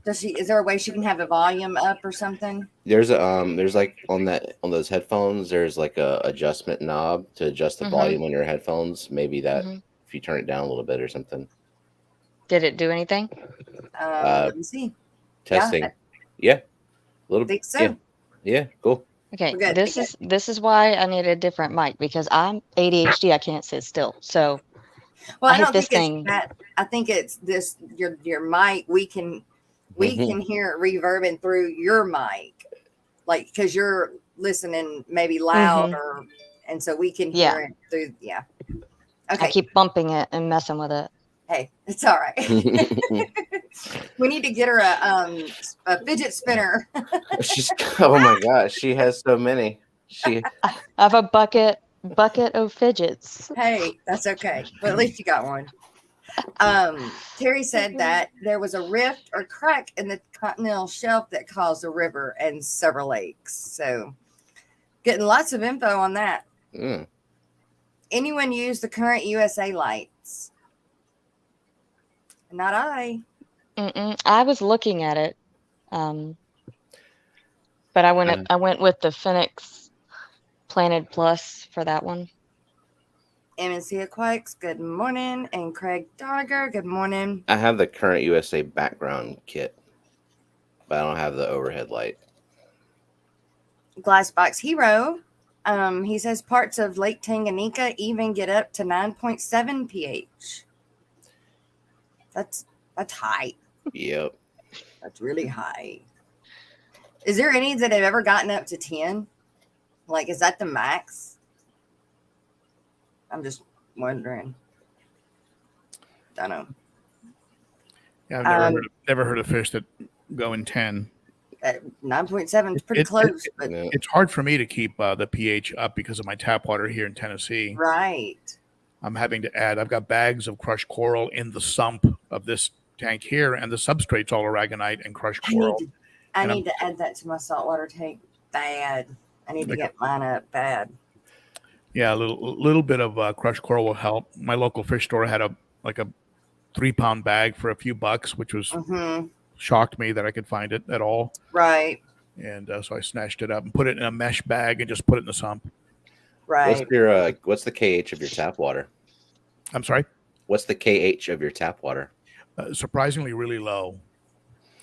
Is there a way she can have the volume up or something? There's like on those headphones, there's like a adjustment knob to adjust the volume on your headphones. Maybe that if you turn it down a little bit or something. Did it do anything? Let me see. Testing. Yeah. A little bit. So. Yeah, cool. Okay, this is why I need a different mic because I'm ADHD. I can't sit still. So, well, I don't think it's that. I think it's this. Your mic. We can hear it reverbing through your mic, like because you're listening maybe loud and so we can hear it through. Yeah. Okay. I keep bumping it and messing with it. Hey, it's all right. We need to get her a fidget spinner. Oh my gosh, she has so many. I have a bucket of fidgets. Hey, that's okay. But at least you got one. Terry said that there was a rift or crack in the continental shelf that caused a river and several lakes. So getting lots of info on that. Anyone use the current USA lights? Not I. I was looking at it, but I went with the Phoenix Planted Plus for that one. MNC Aquatics, good morning, and Craig Dogger, good morning. I have the current USA background kit, but I don't have the overhead light. Glassbox Hero, he says parts of Lake Tanganyika even get up to 9.7 pH. That's high. Yep. That's really high. Is there any that have ever gotten up to 10? Like, is that the max? I'm just wondering. Don't know. Yeah, I've never heard of fish that go in 10. 9.7 is pretty close. But it's hard for me to keep the pH up because of my tap water here in Tennessee. Right. I'm having to add. I've got bags of crushed coral in the sump of this tank here, and the substrate's all aragonite and crushed coral. I need to add that to my saltwater tank. Bad. I need to get mine up. Bad. Yeah, a little bit of crushed coral will help. My local fish store had a 3-pound bag for a few bucks, which was shocked me that I could find it at all. Right. And so I snatched it up and put it in a mesh bag and just put it in the sump. Right. What's the KH of your tap water? I'm sorry? What's the KH of your tap water? Surprisingly, really low.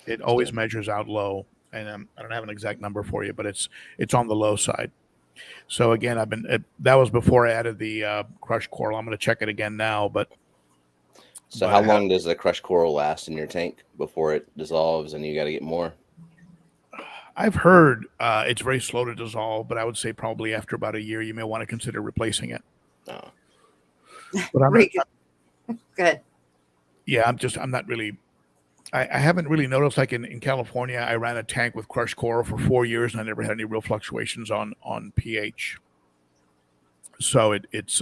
It always measures out low, and I don't have an exact number for you, but it's on the low side. So again, that was before I added the crushed coral. I'm going to check it again now, but. So how long does the crushed coral last in your tank before it dissolves and you got to get more? I've heard it's very slow to dissolve, but I would say probably after about a year, you may want to consider replacing it. Oh. But I'm good. Yeah, I'm not really. I haven't really noticed. Like in California, I ran a tank with crushed coral for 4 years, and I never had any real fluctuations on pH. So it's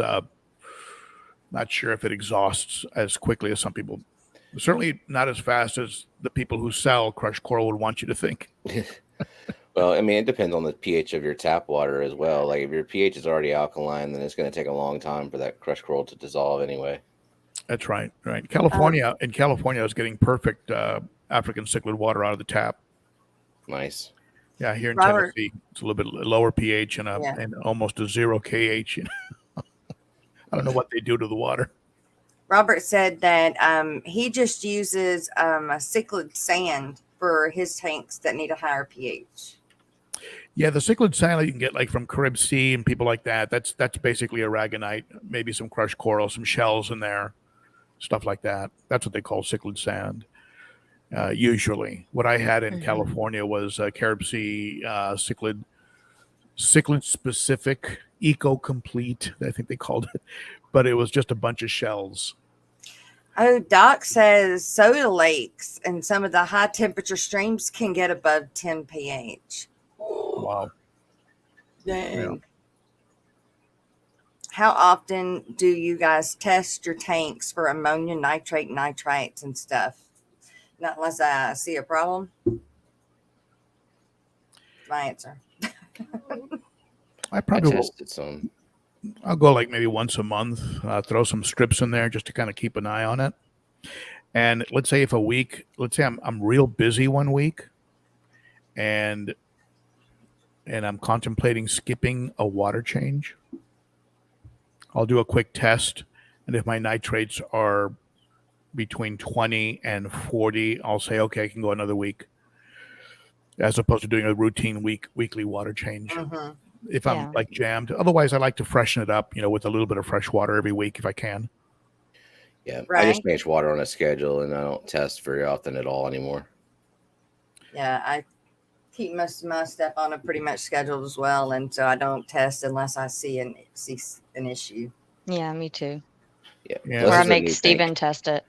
not sure if it exhausts as quickly as some people. Certainly not as fast as the people who sell crushed coral would want you to think. Well, I mean, it depends on the pH of your tap water as well. Like if your pH is already alkaline, then it's going to take a long time for that crushed coral to dissolve anyway. That's right. Right. In California, I was getting perfect African cichlid water out of the tap. Nice. Yeah, here in Tennessee, it's a little bit lower pH and almost a 0 KH. I don't know what they do to the water. Robert said that he just uses a Cichlid Sand for his tanks that need a higher pH. Yeah, the Cichlid Sand you can get like from Carib Sea and people like that. That's basically aragonite, maybe some crushed coral, some shells in there, stuff like that. That's what they call Cichlid Sand. Usually, what I had in California was Carib Sea Cichlid specific Eco Complete. I think they called it, but it was just a bunch of shells. Oh, Doc says soda lakes and some of the high temperature streams can get above 10 pH. Wow. Dang. Yeah. How often do you guys test your tanks for ammonia, nitrate, nitrites, and stuff? Not unless I see a problem. My answer. I probably tested some. I'll go like maybe once a month, throw some strips in there just to kind of keep an eye on it. And let's say I'm real busy one week and I'm contemplating skipping a water change. I'll do a quick test. And if my nitrates are between 20 and 40, I'll say, okay, I can go another week, as opposed to doing a routine weekly water change. If I'm like jammed. Otherwise, I like to freshen it up, with a little bit of fresh water every week if I can. Yeah, right. I just change water on a schedule, and I don't test very often at all anymore. Yeah, I keep most of my stuff on a pretty much scheduled as well, and so I don't test unless I see an issue. Yeah, me too. Yeah. Or I make Steven test it.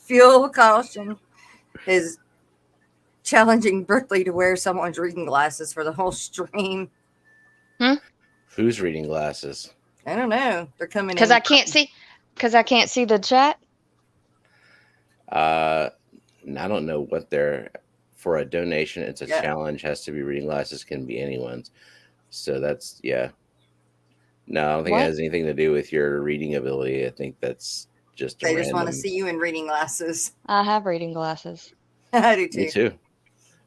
Fuel caution is challenging Berkeley to wear someone's reading glasses for the whole stream. Who's reading glasses? I don't know. They're coming because I can't see the chat. I don't know what they're for a donation. It's a challenge. Has to be reading glasses. Can be anyone's. So that's No, I don't think it has anything to do with your reading ability. I think that's just they just want to see you in reading glasses. I have reading glasses. I do too. Me too.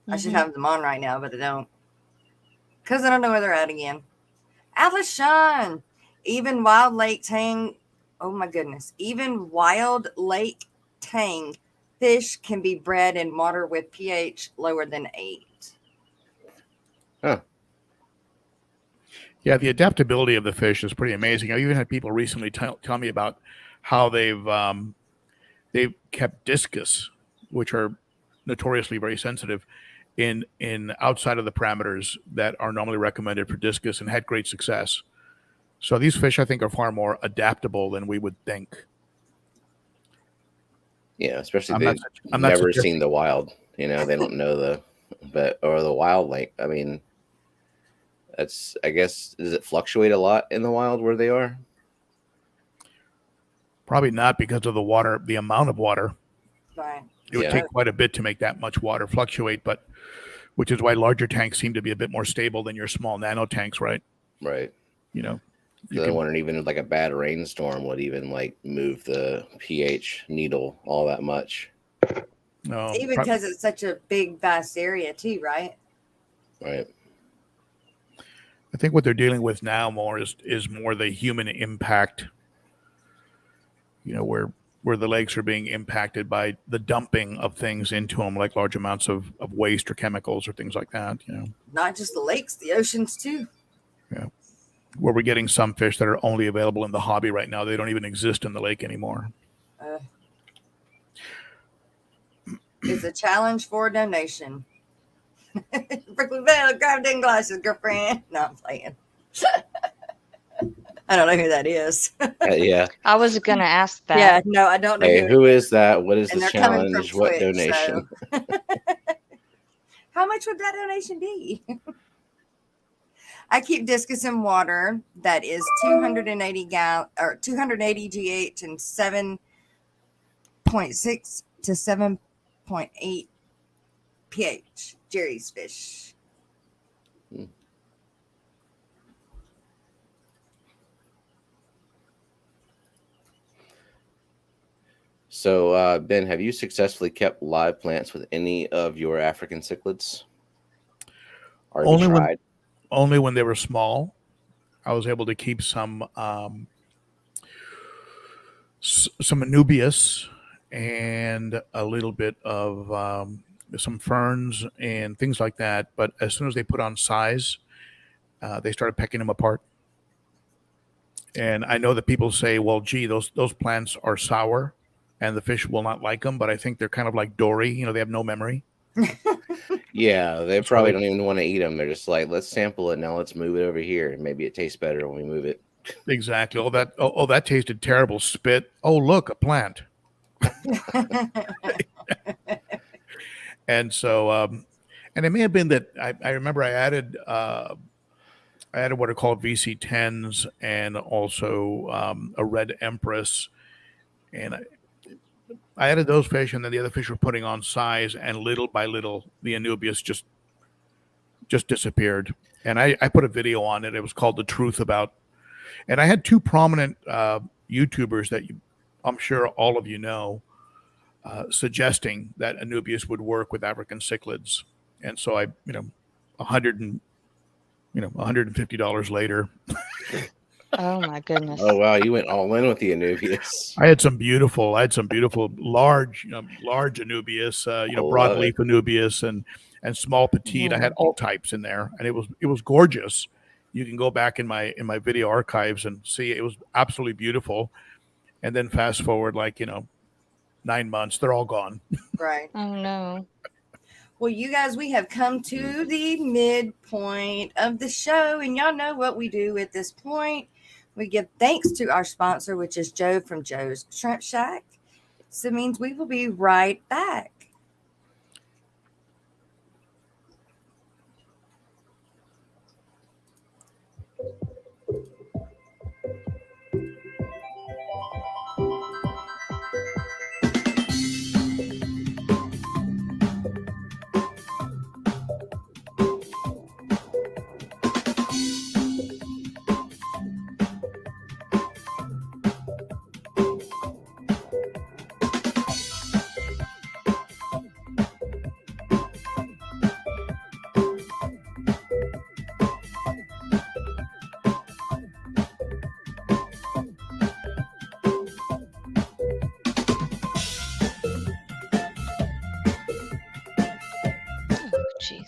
I should have them on right now, but I don't. Because I don't know where they're at again. Atlas Sean. Even wild lake tang. Oh my goodness. Even wild lake tang fish can be bred in water with pH lower than 8. Huh. Yeah, the adaptability of the fish is pretty amazing. I've even had people recently tell me about how they've kept discus, which are notoriously very sensitive, in outside of the parameters that are normally recommended for discus, and had great success. So these fish, I think, are far more adaptable than we would think. Yeah, especially they've never seen the wild. They don't know the wild lake. I mean, that's, I guess, does it fluctuate a lot in the wild where they are? Probably not, because of the water, the amount of water. Right. It would take quite a bit to make that much water fluctuate, but which is why larger tanks seem to be a bit more stable than your small nano tanks, right? Right. So I wondered even like a bad rainstorm would even like move the pH needle all that much. No, even because it's such a big, vast area too, right? Right. I think what they're dealing with now more is more the human impact. Where the lakes are being impacted by the dumping of things into them, like large amounts of waste or chemicals or things like that. Not just the lakes, the oceans too. Yeah. Where we're getting some fish that are only available in the hobby right now. They don't even exist in the lake anymore. It's a challenge for a donation. Prickly Bell, grab them glasses, girlfriend. No, I'm playing. I don't know who that is. Yeah. I was going to ask that. Yeah, no, I don't know Who is that? What is and the they're coming from challenge? What Twitch, donation? so. How much would that donation be? I keep discusing water that is 280 GH and 7.6 to 7.8 pH. Jerry's fish. So, Ben, have you successfully kept live plants with any of your African cichlids? Or have you tried? Only when they were small. I was able to keep some Anubias and a little bit of some ferns and things like that. But as soon as they put on size, they started pecking them apart. And I know that people say, well, gee, those plants are sour and the fish will not like them. But I think they're kind of like Dory. They have no memory. Yeah, they probably don't even want to eat them. They're just like, let's sample it. Now let's move it over here. Maybe it tastes better when we move it. Exactly. That tasted terrible. Spit. Oh, look, a plant. And so, and it may have been that I remember I added what are called VC10s and also a red empress, and I added those fish, and then the other fish were putting on size, and little by little, the Anubias just disappeared. And I put a video on it. It was called "The Truth About," and I had two prominent YouTubers that I'm sure all of you know, suggesting that Anubias would work with African cichlids. And so I, $150 later. Oh my goodness. Oh wow, you went all in with the Anubias. I had some beautiful large Anubias, broadleaf Anubias and small petite. I had all types in there, and it was gorgeous. You can go back in my video archives and see it was absolutely beautiful. And then fast forward 9 months, they're all gone. Right. Oh no. Well, you guys, we have come to the midpoint of the show, and y'all know what we do at this point. We give thanks to our sponsor, which is Joe from Joe's Shrimp Shack. So it means we will be right back. Jeez.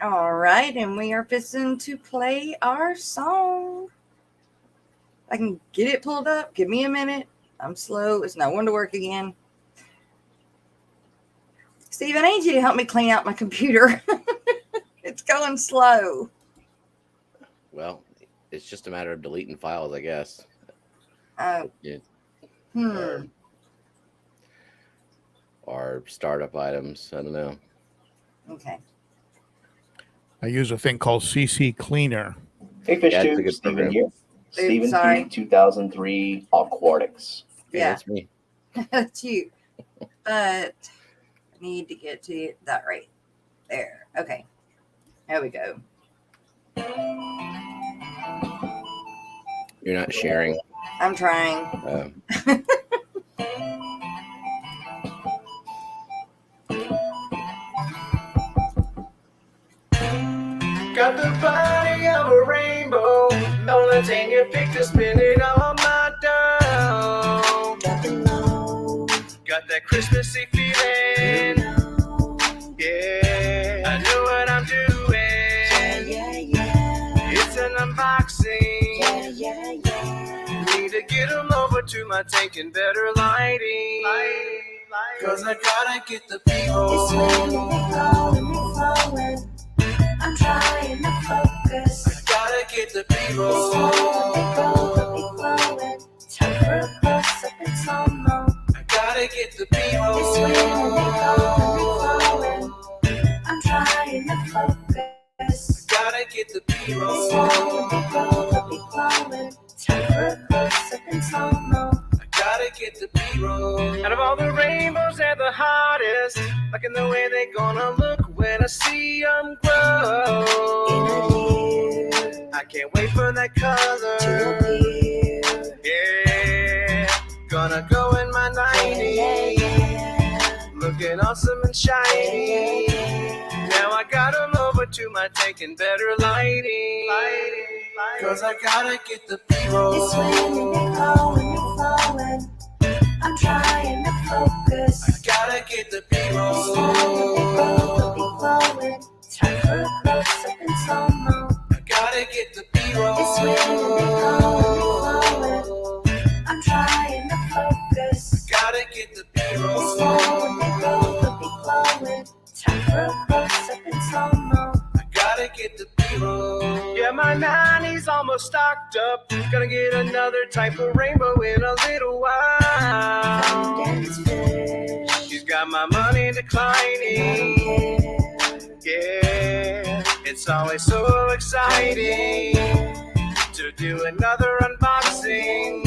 All right, and we are fixing to play our song. I can get it pulled up. Give me a minute. I'm slow. It's not one to work again. Steve, I need you to help me clean out my computer. It's going slow. Well, it's just a matter of deleting files, I guess. Yeah. Or startup items. I don't know. Okay. I use a thing called CC Cleaner. Hey, Fish Tube, Steven here. Steven sorry. 2003 Aquatics. Hey, Yeah. that's me. That's you. But I need to get to that right there. Okay. There we go. You're not sharing. I'm trying. Got the body of a rainbow. Don't take your picture, spin it on my dough. Got that Christmassy feeling. Yeah, I know what I'm doing. It's an unboxing. Need to get them over to my tank and better lighting. Cause I gotta get the B-roll. I'm trying to focus. I gotta get the B-roll. Time for a close-up and some more. I gotta get the B-roll. I'm trying to focus. I gotta get the B-roll. Time for a close-up and some more. I gotta get the B-roll. Out of all the rainbows, they're the hottest. Liking the way they're gonna look when I see them grow. I can't wait for that color. Yeah, gonna go in my 90s. Looking awesome and shiny. Now I got them over to my tank and better lighting. Cause I gotta get the B-roll. It's swimming and flowing. I'm trying to focus. I gotta get the B-roll. Time for a close-up and some more. I gotta get the B-roll. It's swimming and flowing. I'm trying to focus. I gotta get the B-roll. Time for a close-up and some more. I gotta get the B-roll. Yeah, my 90s almost stocked up. Gonna get another type of rainbow in a little while. She's got my money declining. Yeah, it's always so exciting to do another unboxing.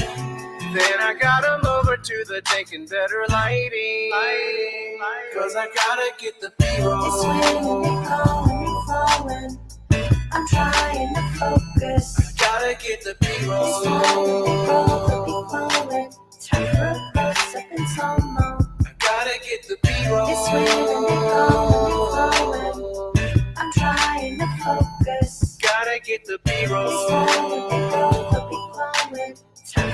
Then I got them over to the tank and better lighting. Cause I gotta get the B-roll. It's swimming and flowing. I'm trying to focus. I gotta get the B-roll. Time for a close-up and some more. I gotta get the B-roll. It's swimming and flowing. I'm trying to focus. Gotta get the B-roll. Time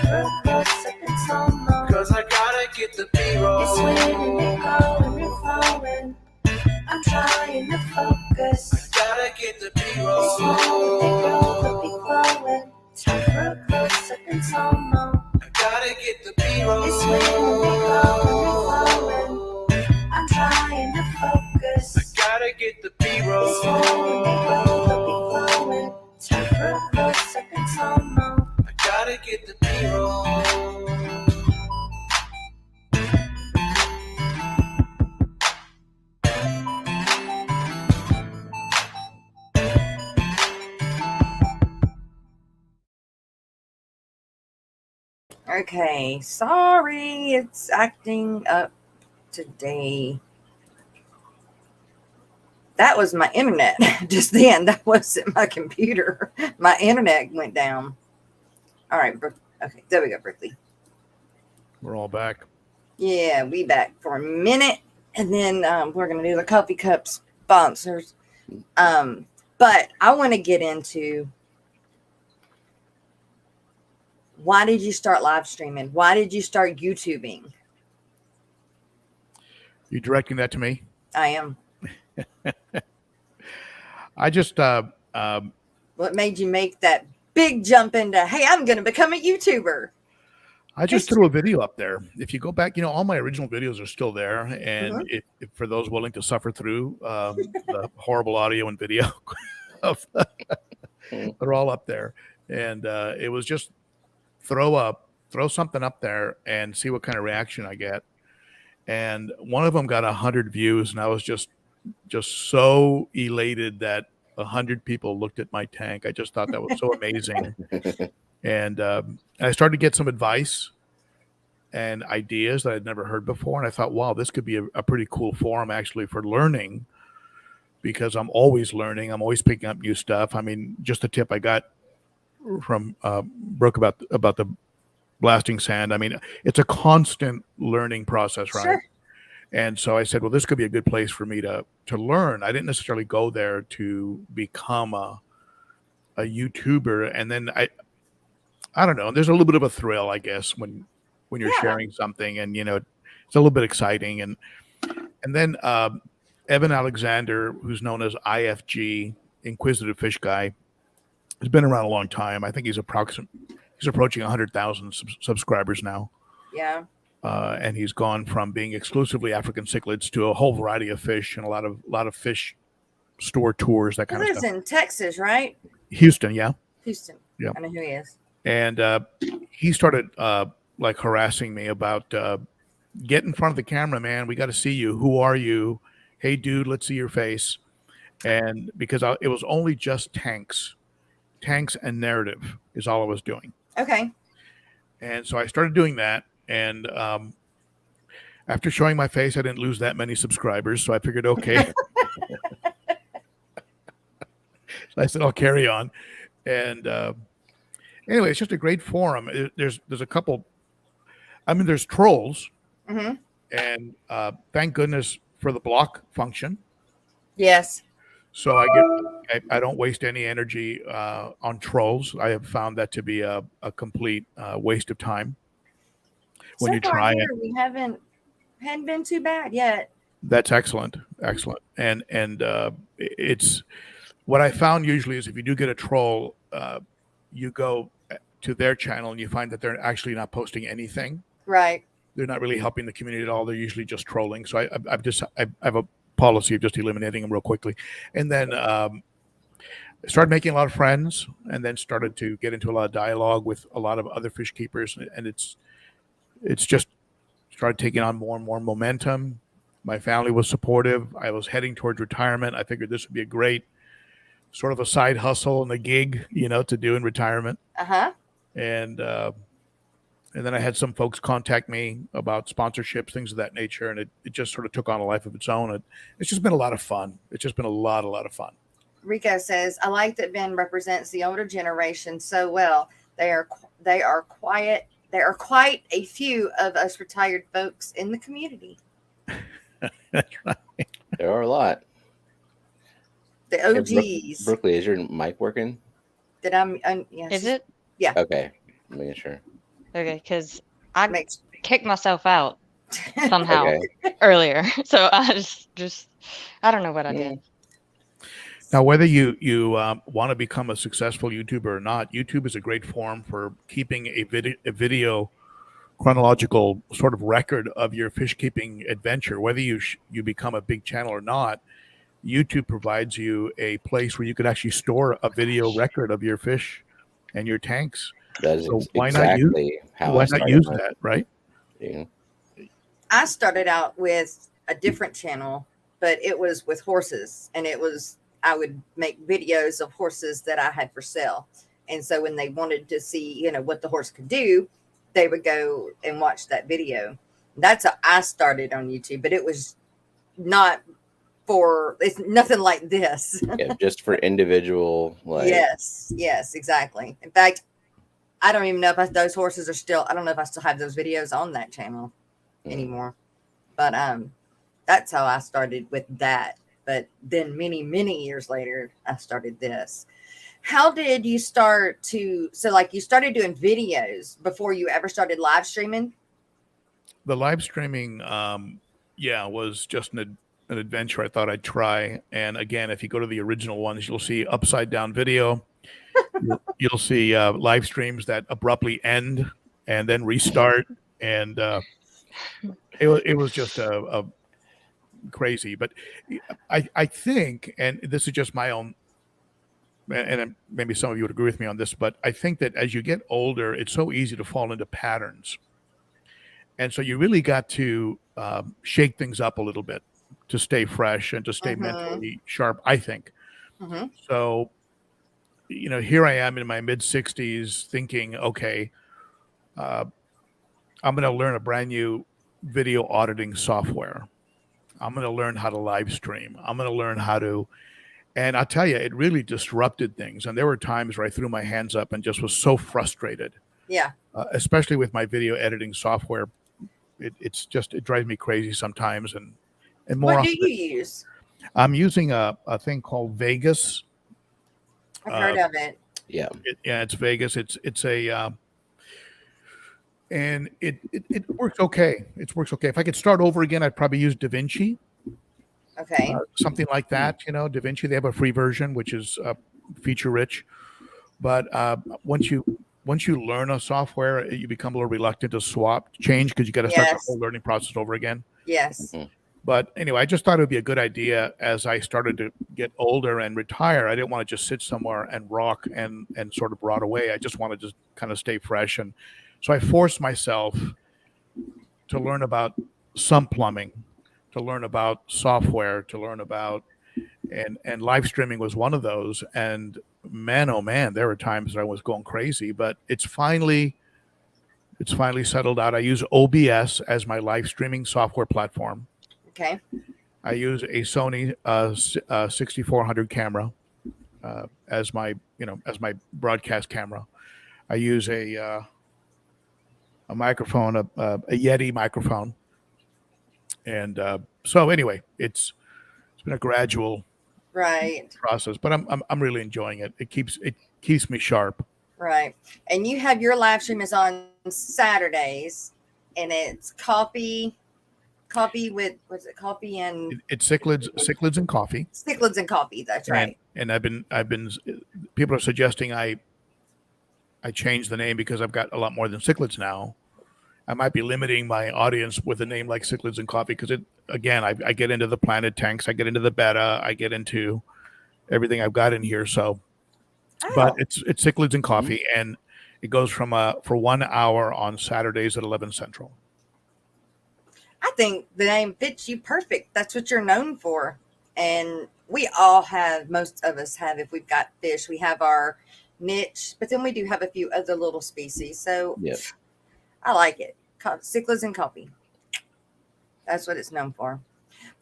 for a close-up and some more. Cause I gotta get the B-roll. It's swimming and flowing. I'm trying to focus. I gotta get the B-roll. Time for a close-up and some more. I gotta get the B-roll. It's swimming and flowing. I'm trying to focus. I gotta get the B-roll. Time for a close-up and some more. I gotta get the B-roll. Okay, sorry, it's acting up today. That was my internet just then. That wasn't my computer. My internet went down. All right, okay, there we go, Brickley. We're all back. Yeah, we back for a minute, and then we're gonna do the coffee cup sponsors. But I want to get into, why did you start live streaming? Why did you start YouTubing? You directing that to me? I am. I just what made you make that big jump into, hey, I'm going to become a YouTuber? I just threw a video up there. If you go back, all my original videos are still there. And if for those willing to suffer through the horrible audio and video, they're all up there. And it was just throw something up there and see what kind of reaction I get. And one of them got 100 views, and I was just so elated that 100 people looked at my tank. I just thought that was so amazing. And I started to get some advice and ideas that I'd never heard before. And I thought, wow, this could be a pretty cool forum actually for learning, because I'm always learning. I'm always picking up new stuff. I mean, just a tip I got from Brooke about the blasting sand. I mean, it's a constant learning process, right? Sure. And so I said, well, this could be a good place for me to learn. I didn't necessarily go there to become a YouTuber. And then I don't know. There's a little bit of a thrill, I guess, when you're sharing something, and it's a little bit exciting. And then Evan Alexander, who's known as IFG, Inquisitive Fish Guy, has been around a long time. I think he's approaching 100,000 subscribers now. Yeah. And he's gone from being exclusively African cichlids to a whole variety of fish and a lot of fish store tours, that kind of stuff. He lives in Texas, right? Houston, yeah. Houston. Yeah. I know who he is. And he started harassing me about get in front of the camera, man. We got to see you. Who are you? Hey, dude, let's see your face. And because it was only just tanks and narrative is all I was doing. Okay. And so I started doing that. And after showing my face, I didn't lose that many subscribers. So I figured, okay. So I said, I'll carry on. And anyway, it's just a great forum. There's a couple. I mean, there's trolls. Mm-hmm. And thank goodness for the block function. Yes. So I don't waste any energy on trolls. I have found that to be a complete waste of time. When you try it, we hadn't been too bad yet. That's excellent. And it's what I found usually is if you do get a troll, you go to their channel and you find that they're actually not posting anything. Right. They're not really helping the community at all. They're usually just trolling. So I have a policy of just eliminating them real quickly. And then started making a lot of friends, and then started to get into a lot of dialogue with a lot of other fish keepers. And it's just started taking on more and more momentum. My family was supportive. I was heading towards retirement. I figured this would be a great sort of a side hustle and a gig, to do in retirement. Uh-huh. And then I had some folks contact me about sponsorships, things of that nature. And it just sort of took on a life of its own. It's just been a lot of fun. It's just been a lot of fun. Rico says, I like that Ben represents the older generation so well. They are quiet. There are quite a few of us retired folks in the community. That's right. There are a lot. The OGs. Brooklyn, is your mic working? Yes. Is it? Yeah. Okay. I'm making sure. Okay, because I kicked myself out somehow earlier. So I just I don't know what I did. Now, whether you want to become a successful YouTuber or not, YouTube is a great forum for keeping a video chronological sort of record of your fish keeping adventure. Whether you become a big channel or not, YouTube provides you a place where you could actually store a video record of your fish and your tanks. That is so why exactly why not use that, right? Yeah. I started out with a different channel, but it was with horses, and I would make videos of horses that I had for sale. And so when they wanted to see, what the horse could do, they would go and watch that video. That's how I started on YouTube, but it was it's nothing like this. Yeah, just for individual. Yes, exactly. In fact, I don't even know if those horses are still, I don't know if I still have those videos on that channel anymore. But that's how I started with that. But then many, many years later, I started this. How did you start you started doing videos before you ever started live streaming? The live streaming, was just an adventure I thought I'd try. And again, if you go to the original ones, you'll see upside down video. You'll see live streams that abruptly end and then restart. And it was just a crazy. But I think, and this is just my own, and maybe some of you would agree with me on this, but I think that as you get older, it's so easy to fall into patterns. And so you really got to shake things up a little bit to stay fresh and to stay mentally sharp, I think. So, here I am in my mid-60s thinking, okay, I'm going to learn a brand new video auditing software. I'm going to learn how to live stream. I'm going to learn how to, and I'll tell you, it really disrupted things. And there were times where I threw my hands up and just was so frustrated. Yeah. Especially with my video editing software. It drives me crazy sometimes. And more. What do you use? I'm using a thing called Vegas. I've heard of it. Yeah. It's Vegas. It's a, and it works okay. It works okay. If I could start over again, I'd probably use DaVinci. Okay. Something like that, DaVinci, they have a free version, which is feature rich. But once you learn a software, you become a little reluctant to change because you got to start the whole learning process over again. Yes. But anyway, I just thought it would be a good idea as I started to get older and retire. I didn't want to just sit somewhere and rock and sort of rot away. I just wanted to kind of stay fresh. And so I forced myself to learn about some plumbing, to learn about software, to learn about, and live streaming was one of those. And man, oh man, there were times that I was going crazy, but it's finally settled out. I use OBS as my live streaming software platform. Okay. I use a Sony 6400 camera as my broadcast camera. I use a microphone, a Yeti microphone, and so anyway, it's been a gradual process, but I'm really enjoying it. It keeps me sharp. Right, and you have your live stream is on Saturdays, and it's coffee with coffee and it's cichlids and coffee. Cichlids and coffee. That's right. And I've been people are suggesting I change the name because I've got a lot more than cichlids now. I might be limiting my audience with a name like Cichlids and Coffee because I get into the planted tanks, I get into the betta, I get into everything I've got in here. So, but it's Cichlids and Coffee, and it goes for 1 hour on Saturdays at 11 Central. I think the name fits you perfect. That's what you're known for, and we all have. Most of us have. If we've got fish, we have our niche, but then we do have a few other little species. So, I like it. Cichlids and Coffee. That's what it's known for.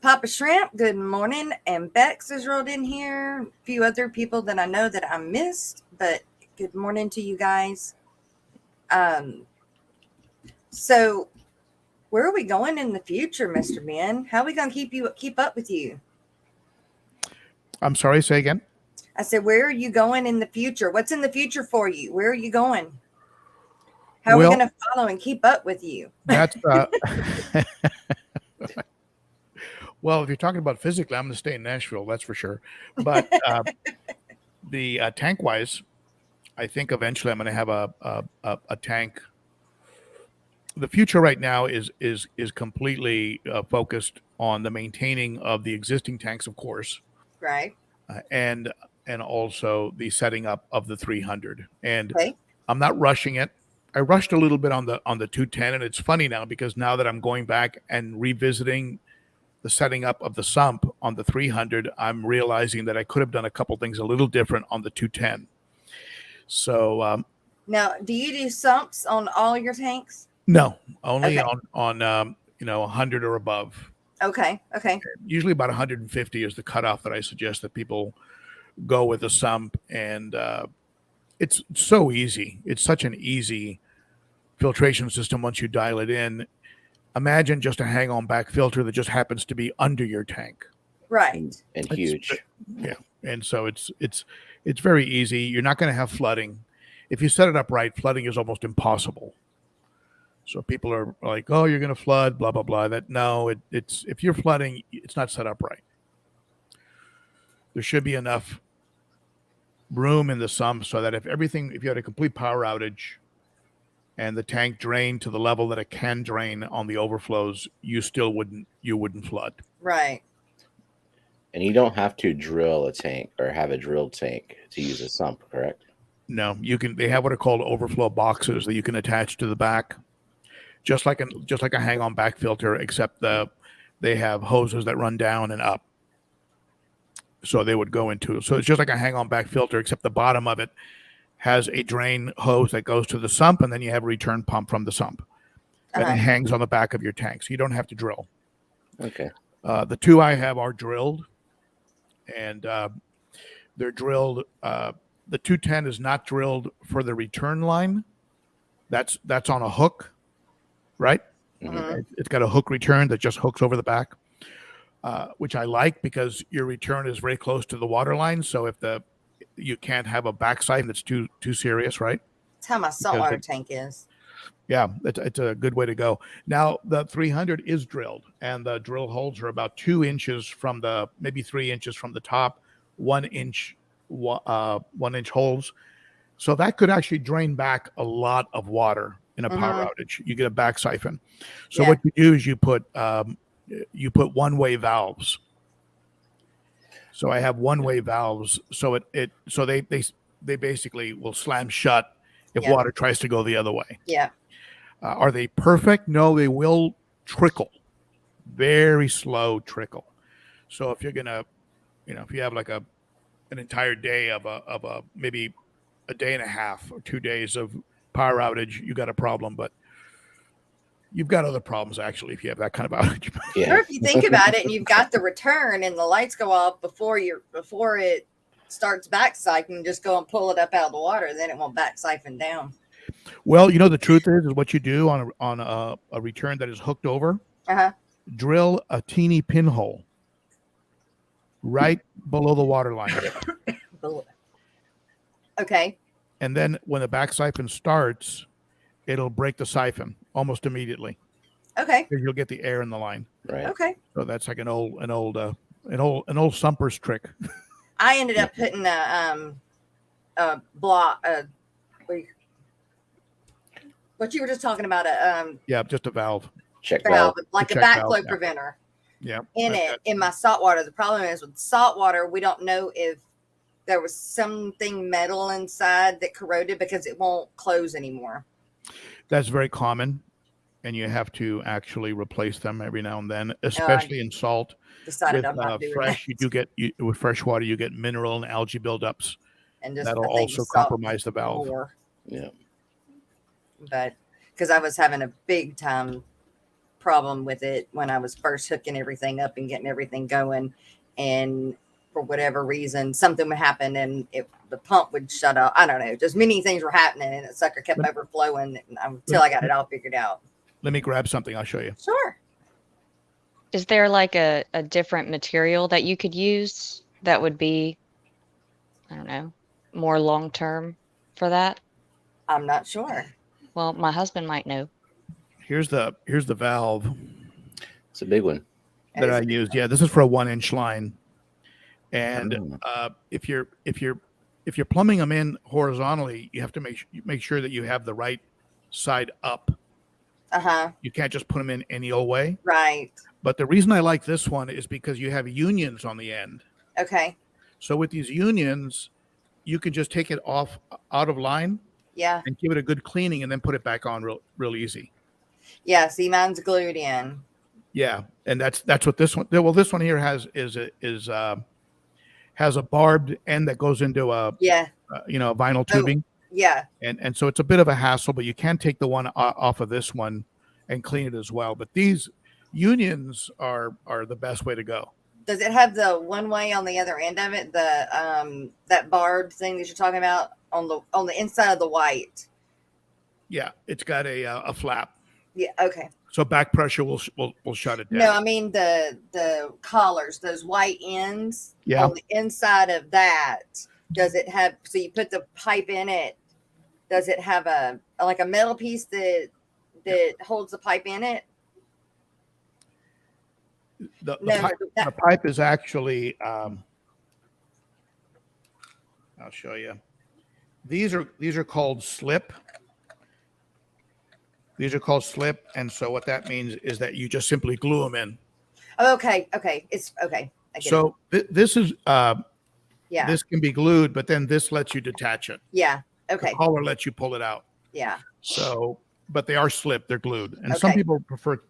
Papa Shrimp, good morning. And Bex is rolled in here. A few other people that I know that I missed, but good morning to you guys. So where are we going in the future, Mr. Ben? How are we going to keep up with you? I'm sorry, say again. I said, where are you going in the future? What's in the future for you? Where are you going? How are we going to follow and keep up with you? That's well, if you're talking about physically, I'm going to stay in Nashville, that's for sure. But the tank wise, I think eventually I'm going to have a tank. The future right now is completely focused on the maintaining of the existing tanks, of course, right, and also the setting up of the 300. And I'm not rushing it. I rushed a little bit on the 210, and it's funny now because now that I'm going back and revisiting the setting up of the sump on the 300, I'm realizing that I could have done a couple things a little different on the 210. So now, do you do sumps on all your tanks? No, only on 100 or above. Okay. Usually about 150 is the cutoff that I suggest that people go with a sump, and it's so easy. It's such an easy filtration system once you dial it in. Imagine just a hang-on back filter that just happens to be under your tank. Right. And huge. Yeah. And so it's very easy. You're not going to have flooding. If you set it up right, flooding is almost impossible. So people are like, "Oh, you're going to flood," blah blah blah. It's if you're flooding, it's not set up right. There should be enough room in the sump so that if you had a complete power outage and the tank drained to the level that it can drain on the overflows, you wouldn't flood. Right. And you don't have to drill a tank or have a drilled tank to use a sump, correct? No, you can. They have what are called overflow boxes that you can attach to the back, just like a hang-on back filter, except they have hoses that run down and up. So they would go into. So it's just like a hang-on back filter, except the bottom of it has a drain hose that goes to the sump, and then you have a return pump from the sump, and it hangs on the back of your tank, so you don't have to drill. Okay. The two I have are drilled, and they're drilled. The 210 is not drilled for the return line. That's on a hook, right? Mm-hmm. It's got a hook return that just hooks over the back, which I like because your return is very close to the water line. So if you can't have a back siphon that's too serious, right? That's how my saltwater tank is. Yeah, it's a good way to go. Now the 300 is drilled, and the drill holes are about 2 inches from maybe 3 inches from the top, 1 inch holes. So that could actually drain back a lot of water in a power outage. You get a back siphon. So what you do is you put one-way valves. So I have one-way valves. So they basically will slam shut if water tries to go the other way. Yeah. Are they perfect? No, they will trickle, very slow trickle. So if you're gonna, if you have like an entire day of maybe a day and a half or 2 days of power outage, you got a problem. But you've got other problems actually if you have that kind of outage. Yeah. Or if you think about it, and you've got the return, and the lights go off before it starts back siphoning, just go and pull it up out of the water, then it won't back siphon down. Well, the truth is what you do on a return that is hooked over. Drill a teeny pinhole right below the water line. Okay. And then when the back siphon starts, it'll break the siphon almost immediately. Okay. You'll get the air in the line. Right. Okay. So that's like an old sumper's trick. I ended up putting a block. What you were just talking about, just a valve. Check valve, like a backflow preventer. Yeah. In my saltwater. The problem is with saltwater, we don't know if there was something metal inside that corroded because it won't close anymore. That's very common, and you have to actually replace them every now and then, especially in salt. Decided I'm not doing fresh, that. With fresh water, you get mineral and algae buildups, and that'll also compromise the valve. More. Yeah. But because I was having a big time problem with it when I was first hooking everything up and getting everything going, and for whatever reason something would happen and the pump would shut off. I don't know, just many things were happening, and the sucker kept overflowing until I got it all figured out. Let me grab something, I'll show you. Sure. Is there like a different material that you could use that would be, I don't know, more long term for that? I'm not sure. Well, my husband might know. Here's the valve. It's a big one that I used. Yeah, this is for a 1-inch line. And if you're plumbing them in horizontally, you have to make sure that you have the right side up. You can't just put them in any old way. Right. But the reason I like this one is because you have unions on the end. Okay. So with these unions, you can just take it out of line. Yeah. And give it a good cleaning, and then put it back on real easy. Yeah. See, mine's glued in. Yeah, and that's what this one. Well, this one here has a barbed end that goes into a vinyl tubing. Yeah. And so it's a bit of a hassle, but you can take the one off of this one and clean it as well. But these unions are the best way to go. Does it have the one way on the other end of it? The that barbed thing that you're talking about on the inside of the white? Yeah, it's got a flap. Yeah. Okay. So back pressure will shut it down. No, I mean the collars, those white ends. Yeah. On the inside of that, does it have? So you put the pipe in it. Does it have a metal piece that that holds the pipe in it? The pipe is actually, I'll show you. These are called slip. These are called slip. And so what that means is that you just simply glue them in. Okay. It's okay. I get it. This is, yeah. This can be glued, but then this lets you detach it. Yeah. Okay. The collar lets you pull it out. Yeah. So, but they are slip. They're glued. And some people prefer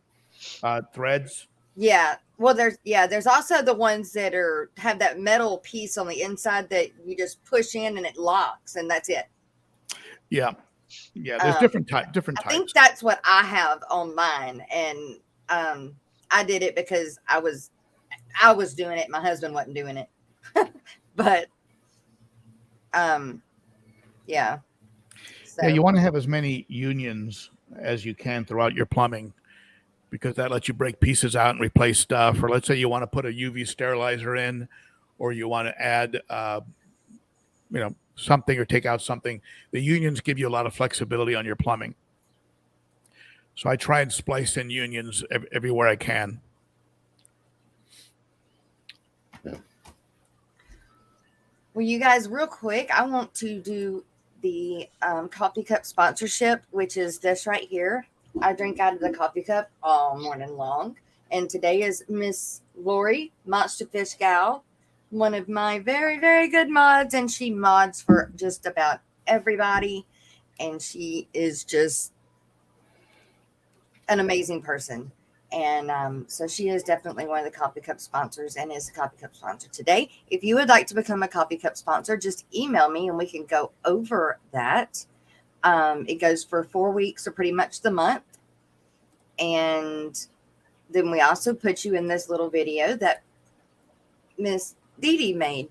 threads. Yeah. Well, there's also the ones that have that metal piece on the inside that you just push in and it locks, and that's it. Yeah. Yeah. There's different types. I think that's what I have on mine. And I did it because I was doing it. My husband wasn't doing it. But yeah. So. Yeah, you want to have as many unions as you can throughout your plumbing, because that lets you break pieces out and replace stuff. Or let's say you want to put a UV sterilizer in, or you want to add, something or take out something. The unions give you a lot of flexibility on your plumbing. So I try and splice in unions everywhere I can. Well, you guys, real quick, I want to do the coffee cup sponsorship, which is this right here. I drink out of the coffee cup all morning long. And today is Miss Lori, Monster Fish Gal, one of my very, very good mods. And she mods for just about everybody. And she is just an amazing person. And so she is definitely one of the Coffee Cup sponsors and is a Coffee Cup sponsor today. If you would like to become a Coffee Cup sponsor, just email me and we can go over that. It goes for 4 weeks or pretty much the month. And then we also put you in this little video that Miss Dee Dee made.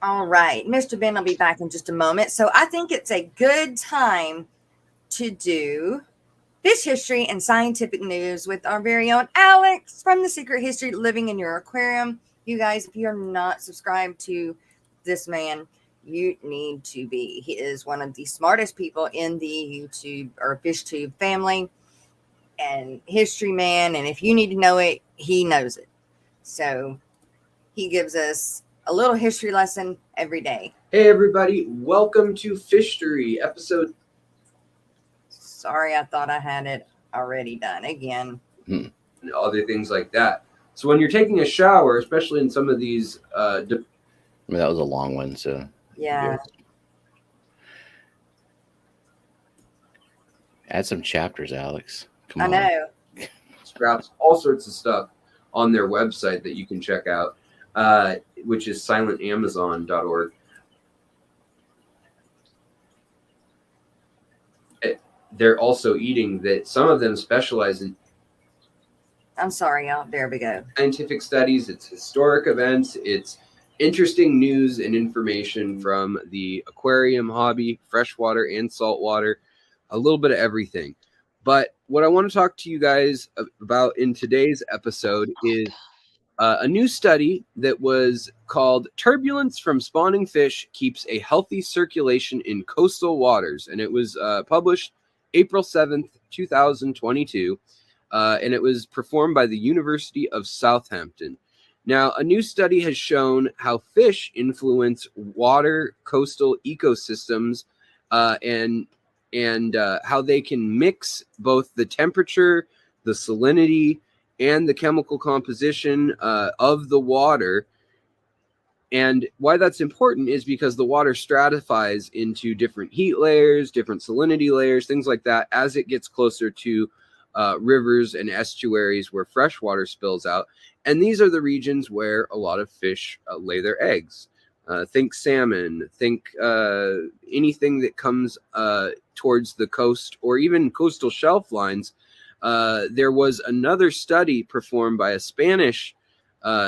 All right. Mr. Ben will be back in just a moment. So I think it's a good time to do fish history and scientific news with our very own Alex from The Secret History Living in Your Aquarium. You guys, if you're not subscribed to this man, you need to be. He is one of the smartest people in the YouTube or FishTube family and history man. And if you need to know it, he knows it. So he gives us a little history lesson every day. Hey everybody, welcome to Fishtory episode. Sorry, I thought I had it already done again. And other things like that. So when you're taking a shower, especially in some of these that was a long one, so yeah. Add some chapters, Alex. Come on. I know. Scraps, all sorts of stuff on their website that you can check out. Which is silentamazon.org. They're also eating that. Some of them specialize in. I'm sorry, y'all. There we go. Scientific studies. It's historic events. It's interesting news and information from the aquarium hobby, freshwater and saltwater, a little bit of everything. But what I want to talk to you guys about in today's episode is a new study that was called Turbulence from Spawning Fish Keeps a Healthy Circulation in Coastal Waters. And it was published April 7th, 2022. And it was performed by the University of Southampton. Now, a new study has shown how fish influence water coastal ecosystems and how they can mix both the temperature, the salinity, and the chemical composition of the water. And why that's important is because the water stratifies into different heat layers, different salinity layers, things like that, as it gets closer to rivers and estuaries where fresh water spills out. And these are the regions where a lot of fish lay their eggs. Think salmon, think anything that comes towards the coast or even coastal shelf lines. There was another study performed by a Spanish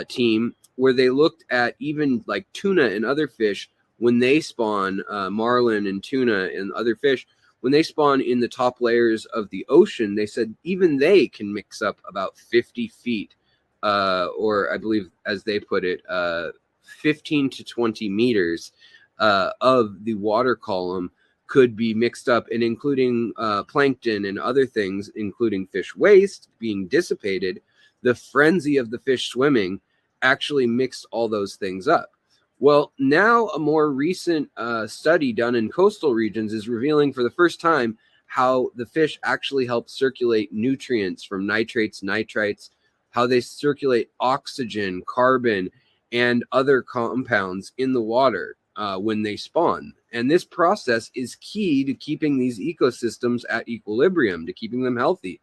team where they looked at even like tuna and other fish when they spawn, marlin and tuna and other fish, when they spawn in the top layers of the ocean. They said even they can mix up about 50 feet, or I believe as they put it, 15 to 20 meters of the water column could be mixed up, and including plankton and other things, including fish waste being dissipated. The frenzy of the fish swimming actually mixed all those things up. Well, now a more recent study done in coastal regions is revealing for the first time how the fish actually help circulate nutrients from nitrates, nitrites, how they circulate oxygen, carbon, and other compounds in the water when they spawn. And this process is key to keeping these ecosystems at equilibrium, to keeping them healthy.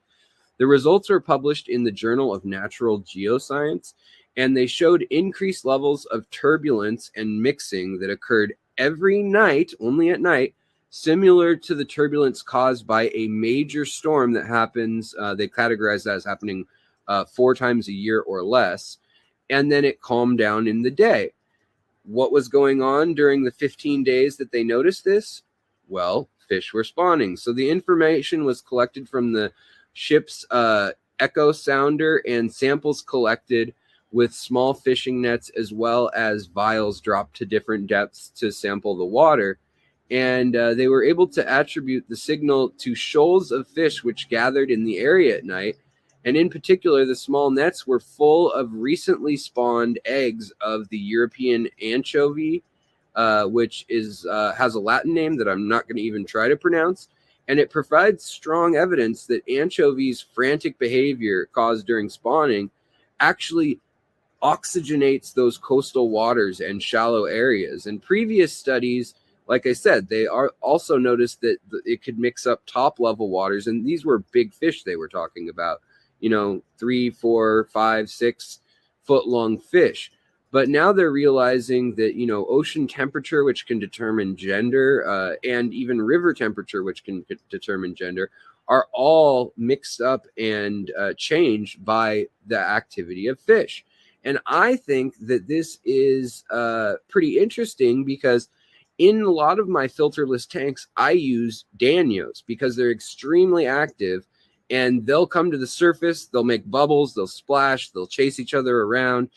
The results were published in the Journal of Natural Geoscience, and they showed increased levels of turbulence and mixing that occurred every night, only at night, similar to the turbulence caused by a major storm that happens. They categorize that as happening 4 times a year or less, and then it calmed down in the day. What was going on during the 15 days that they noticed this? Well, fish were spawning. So the information was collected from the ship's echo sounder and samples collected with small fishing nets, as well as vials dropped to different depths to sample the water. And they were able to attribute the signal to shoals of fish which gathered in the area at night. And in particular, the small nets were full of recently spawned eggs of the European anchovy, which is has a Latin name that I'm not going to even try to pronounce. And it provides strong evidence that anchovies' frantic behavior caused during spawning actually oxygenates those coastal waters and shallow areas. And previous studies, like I said, they are also noticed that it could mix up top level waters. And these were big fish they were talking about, 3, 4, 5, 6 foot long fish. But now they're realizing that, ocean temperature, which can determine gender, and even river temperature, which can determine gender, are all mixed up and changed by the activity of fish. And I think that this is pretty interesting because in a lot of my filterless tanks, I use Danios because they're extremely active, and they'll come to the surface, they'll make bubbles, they'll splash, they'll chase each other around.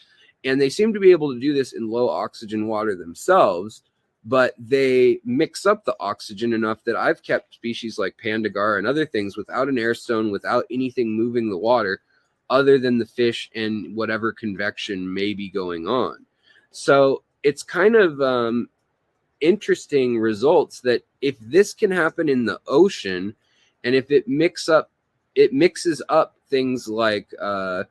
And they seem to be able to do this in low oxygen water themselves, but they mix up the oxygen enough that I've kept species like Pandagar and other things without an air stone, without anything moving the water other than the fish and whatever convection may be going on. So it's kind of interesting results that if this can happen in the ocean, and if it mixes up things like the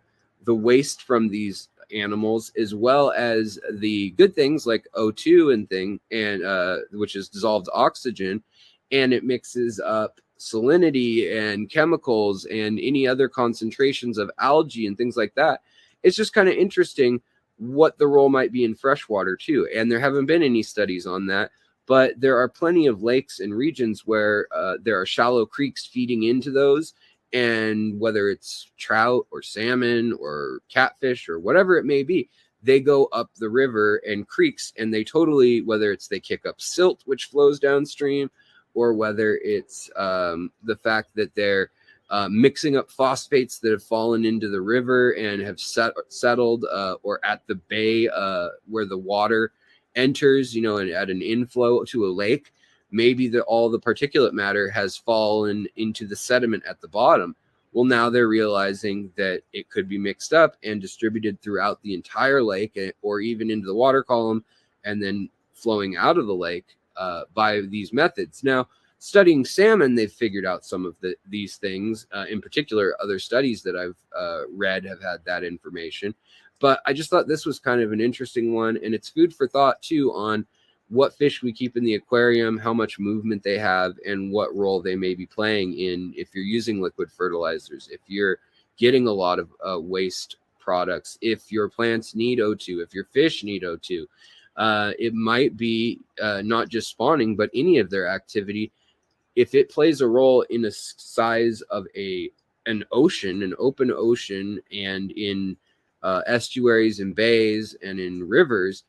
waste from these animals, as well as the good things like O2 and which is dissolved oxygen, and it mixes up salinity and chemicals and any other concentrations of algae and things like that. It's just kind of interesting what the role might be in freshwater too. And there haven't been any studies on that, but there are plenty of lakes and regions where there are shallow creeks feeding into those. And whether it's trout or salmon or catfish or whatever it may be, they go up the river and creeks, and they totally, whether it's they kick up silt, which flows downstream, or whether it's the fact that they're mixing up phosphates that have fallen into the river and have settled or at the bay where the water enters, and at an inflow to a lake. Maybe all the particulate matter has fallen into the sediment at the bottom. Well, now they're realizing that it could be mixed up and distributed throughout the entire lake or even into the water column and then flowing out of the lake by these methods. Now, studying salmon, they've figured out some of these things. In particular, other studies that I've read have had that information. But I just thought this was kind of an interesting one, and it's food for thought, too, on what fish we keep in the aquarium, how much movement they have, and what role they may be playing in if you're using liquid fertilizers, if you're getting a lot of waste products, if your plants need O2, if your fish need O2. It might be not just spawning, but any of their activity. If it plays a role in the size of an ocean, an open ocean, and in estuaries and bays and in rivers,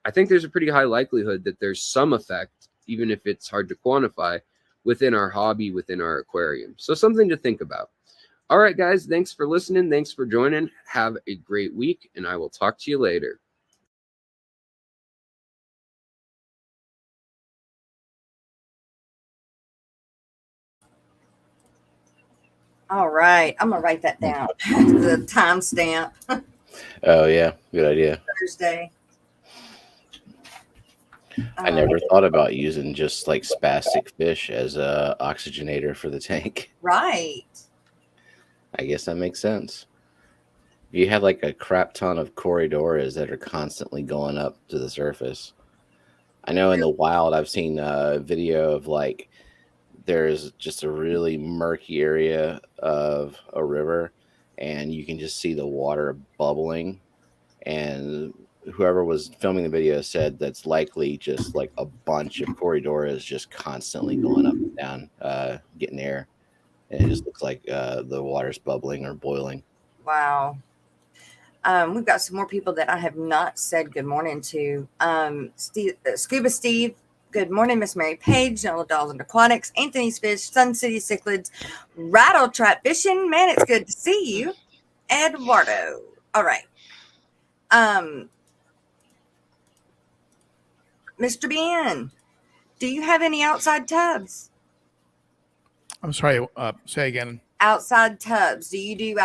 I think there's a pretty high likelihood that there's some effect, even if it's hard to quantify, within our hobby, within our aquarium. So something to think about. All right, guys, thanks for listening. Thanks for joining. Have a great week, and I will talk to you later. All right. I'm going to write that down. The timestamp. Oh, yeah. Good idea. Thursday. I never thought about using just like spastic fish as a oxygenator for the tank. Right. I guess that makes sense. If you have like a crap ton of corridoras that are constantly going up to the surface. I know in the wild I've seen a video of like there's just a really murky area of a river and you can just see the water bubbling, and whoever was filming the video said that's likely just like a bunch of corridoras just constantly going up and down, getting air. And it just looks like the water's bubbling or boiling. Wow. We've got some more people that I have not said good morning to. Scuba Steve, good morning. Miss Mary Page, Yellow Dolls and Aquatics, Anthony's Fish, Sun City Cichlids, Rattle Trap Fishing. Man, it's good to see you. Eduardo. All right. Mr. Ben, do you have any outside tubs? I'm sorry, say again. Outside tubs. Do you do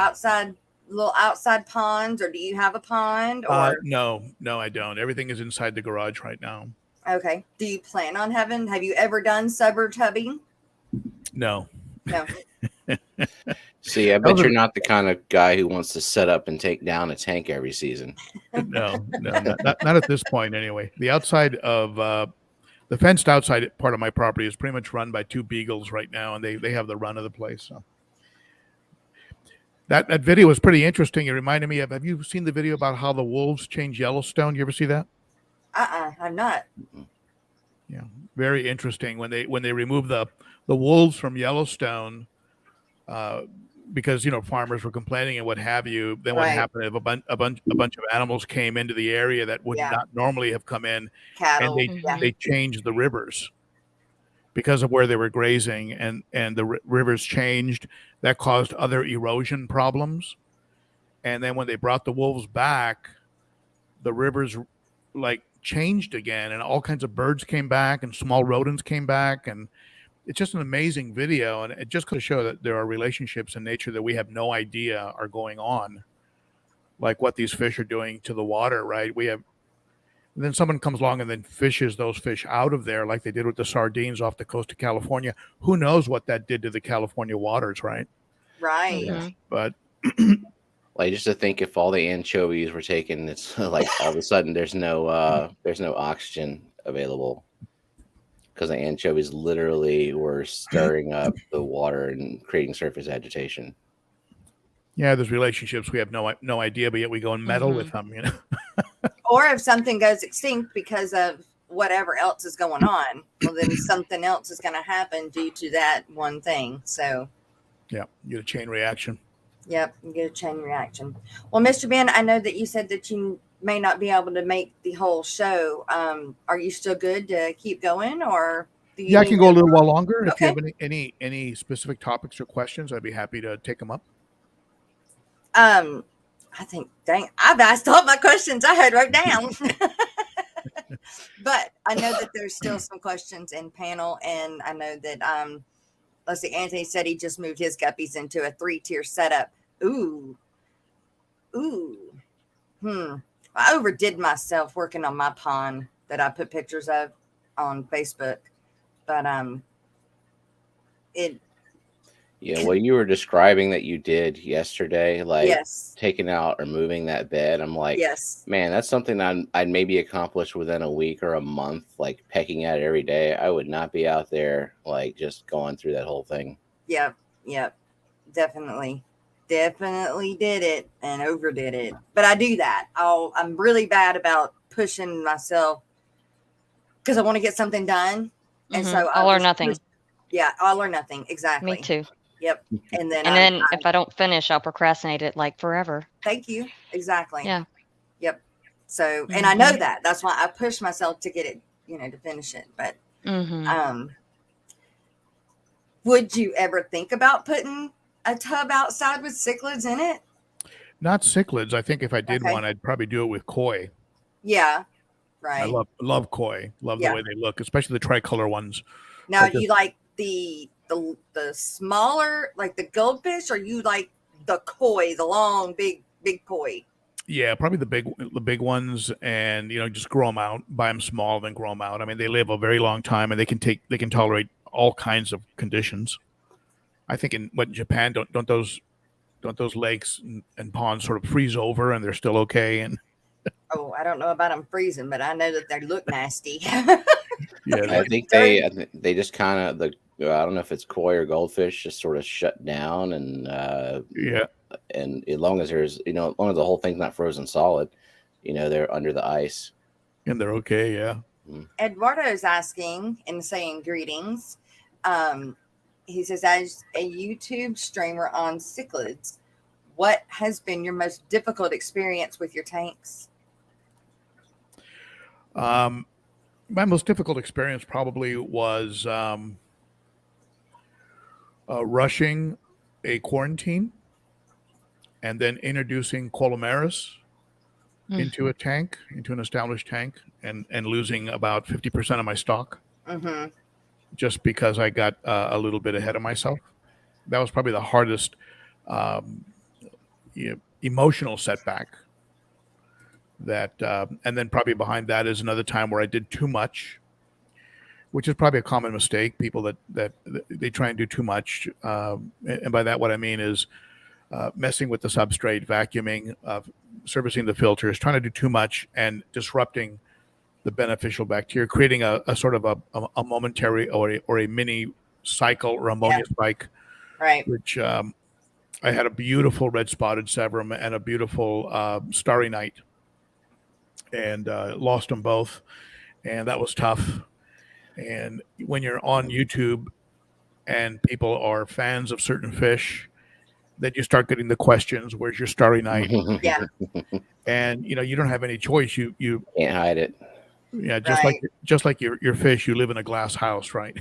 little outside ponds, or do you have a pond? Or No, I don't. Everything is inside the garage right now. Okay. Do you plan on have you ever done summer tubbing? No. See, I bet you're not the kind of guy who wants to set up and take down a tank every season. No, not at this point anyway. The outside of the fenced outside part of my property is pretty much run by two beagles right now, and they have the run of the place. So that video was pretty interesting. It reminded me of, have you seen the video about how the wolves changed Yellowstone? You ever see that? I'm not. Yeah, very interesting. When they removed the wolves from Yellowstone, because farmers were complaining and what have you. Then what happened? If a bunch of animals came into the area that would not normally have come in, cattle, and they changed the rivers because of where they were grazing, and the rivers changed. That caused other erosion problems. And then when they brought the wolves back, the rivers changed again, and all kinds of birds came back, and small rodents came back, and it's just an amazing video, and it just could show that there are relationships in nature that we have no idea are going on, like what these fish are doing to the water, right? And then someone comes along and then fishes those fish out of there, like they did with the sardines off the coast of California. Who knows what that did to the California waters, right? Right. Mm-hmm. But just to think, if all the anchovies were taken, it's like all of a sudden there's no oxygen available. Because the anchovies literally were stirring up the water and creating surface agitation. Yeah, there's relationships we have no idea, but yet we go and meddle with them, Or if something goes extinct because of whatever else is going on, well, then something else is going to happen due to that one thing. So, yeah, you get a chain reaction. Yep, you get a chain reaction. Well, Mr. Ben, I know that you said that you may not be able to make the whole show. Are you still good to keep going, or? Yeah, I can go a little while longer. If Okay. you have any specific topics or questions, I'd be happy to take them up. I think, dang, I've asked all my questions I had wrote down. But I know that there's still some questions in panel, and I know that let's see, Anthony said he just moved his guppies into a 3-tier setup. Ooh. I overdid myself working on my pond that I put pictures of on Facebook, but what you were describing that you did yesterday, like yes, taking out or moving that bed, I'm like, yes, man, that's something I'd maybe accomplish within a week or a month, like pecking at it every day. I would not be out there like just going through that whole thing. yep, definitely did it and overdid it. But I do that. I'm really bad about pushing myself because I want to get something done, and so all or nothing. All or nothing, exactly. Me too. Yep. And then if I don't finish, I'll procrastinate it like forever. Thank you. Exactly. Yeah. Yep. So, and I know that. That's why I push myself to get it, to finish it. But would you ever think about putting a tub outside with cichlids in it? Not cichlids. I think if I did one, I'd probably do it with koi. Yeah. Right. I love koi. Love the way they look, especially the tricolor ones. Now, do you like the smaller, like the goldfish, or you like the koi, the long, big koi? Yeah, probably the big ones, and just grow them out, buy them small, then grow them out. I mean, they live a very long time, and they can tolerate all kinds of conditions. I think in Japan, don't those lakes and ponds sort of freeze over, and they're still okay? And oh, I don't know about them freezing, but I know that they look nasty. Yeah, I think they just kind of I don't know if it's koi or goldfish, just sort of shut down, and and as long as there's as long as the whole thing's not frozen solid, they're under the ice and they're okay. Yeah. Eduardo's asking and saying greetings. He says, as a YouTube streamer on cichlids, what has been your most difficult experience with your tanks? My most difficult experience probably was rushing a quarantine and then introducing Colomaris into a tank, into an established tank, and losing about 50% of my stock just because I got a little bit ahead of myself. That was probably the hardest emotional setback. And then probably behind that is another time where I did too much, which is probably a common mistake. People that they try and do too much, and by that what I mean is messing with the substrate, vacuuming, servicing the filters, trying to do too much and disrupting the beneficial bacteria, creating a sort of a momentary or a mini cycle or ammonia spike, right? Which I had a beautiful red spotted severum and a beautiful starry night. And lost them both, and that was tough. And when you're on YouTube and people are fans of certain fish, then you start getting the questions, where's your starry night? Yeah. And you don't have any choice. You can't hide it. Yeah, just like your fish, you live in a glass house, right?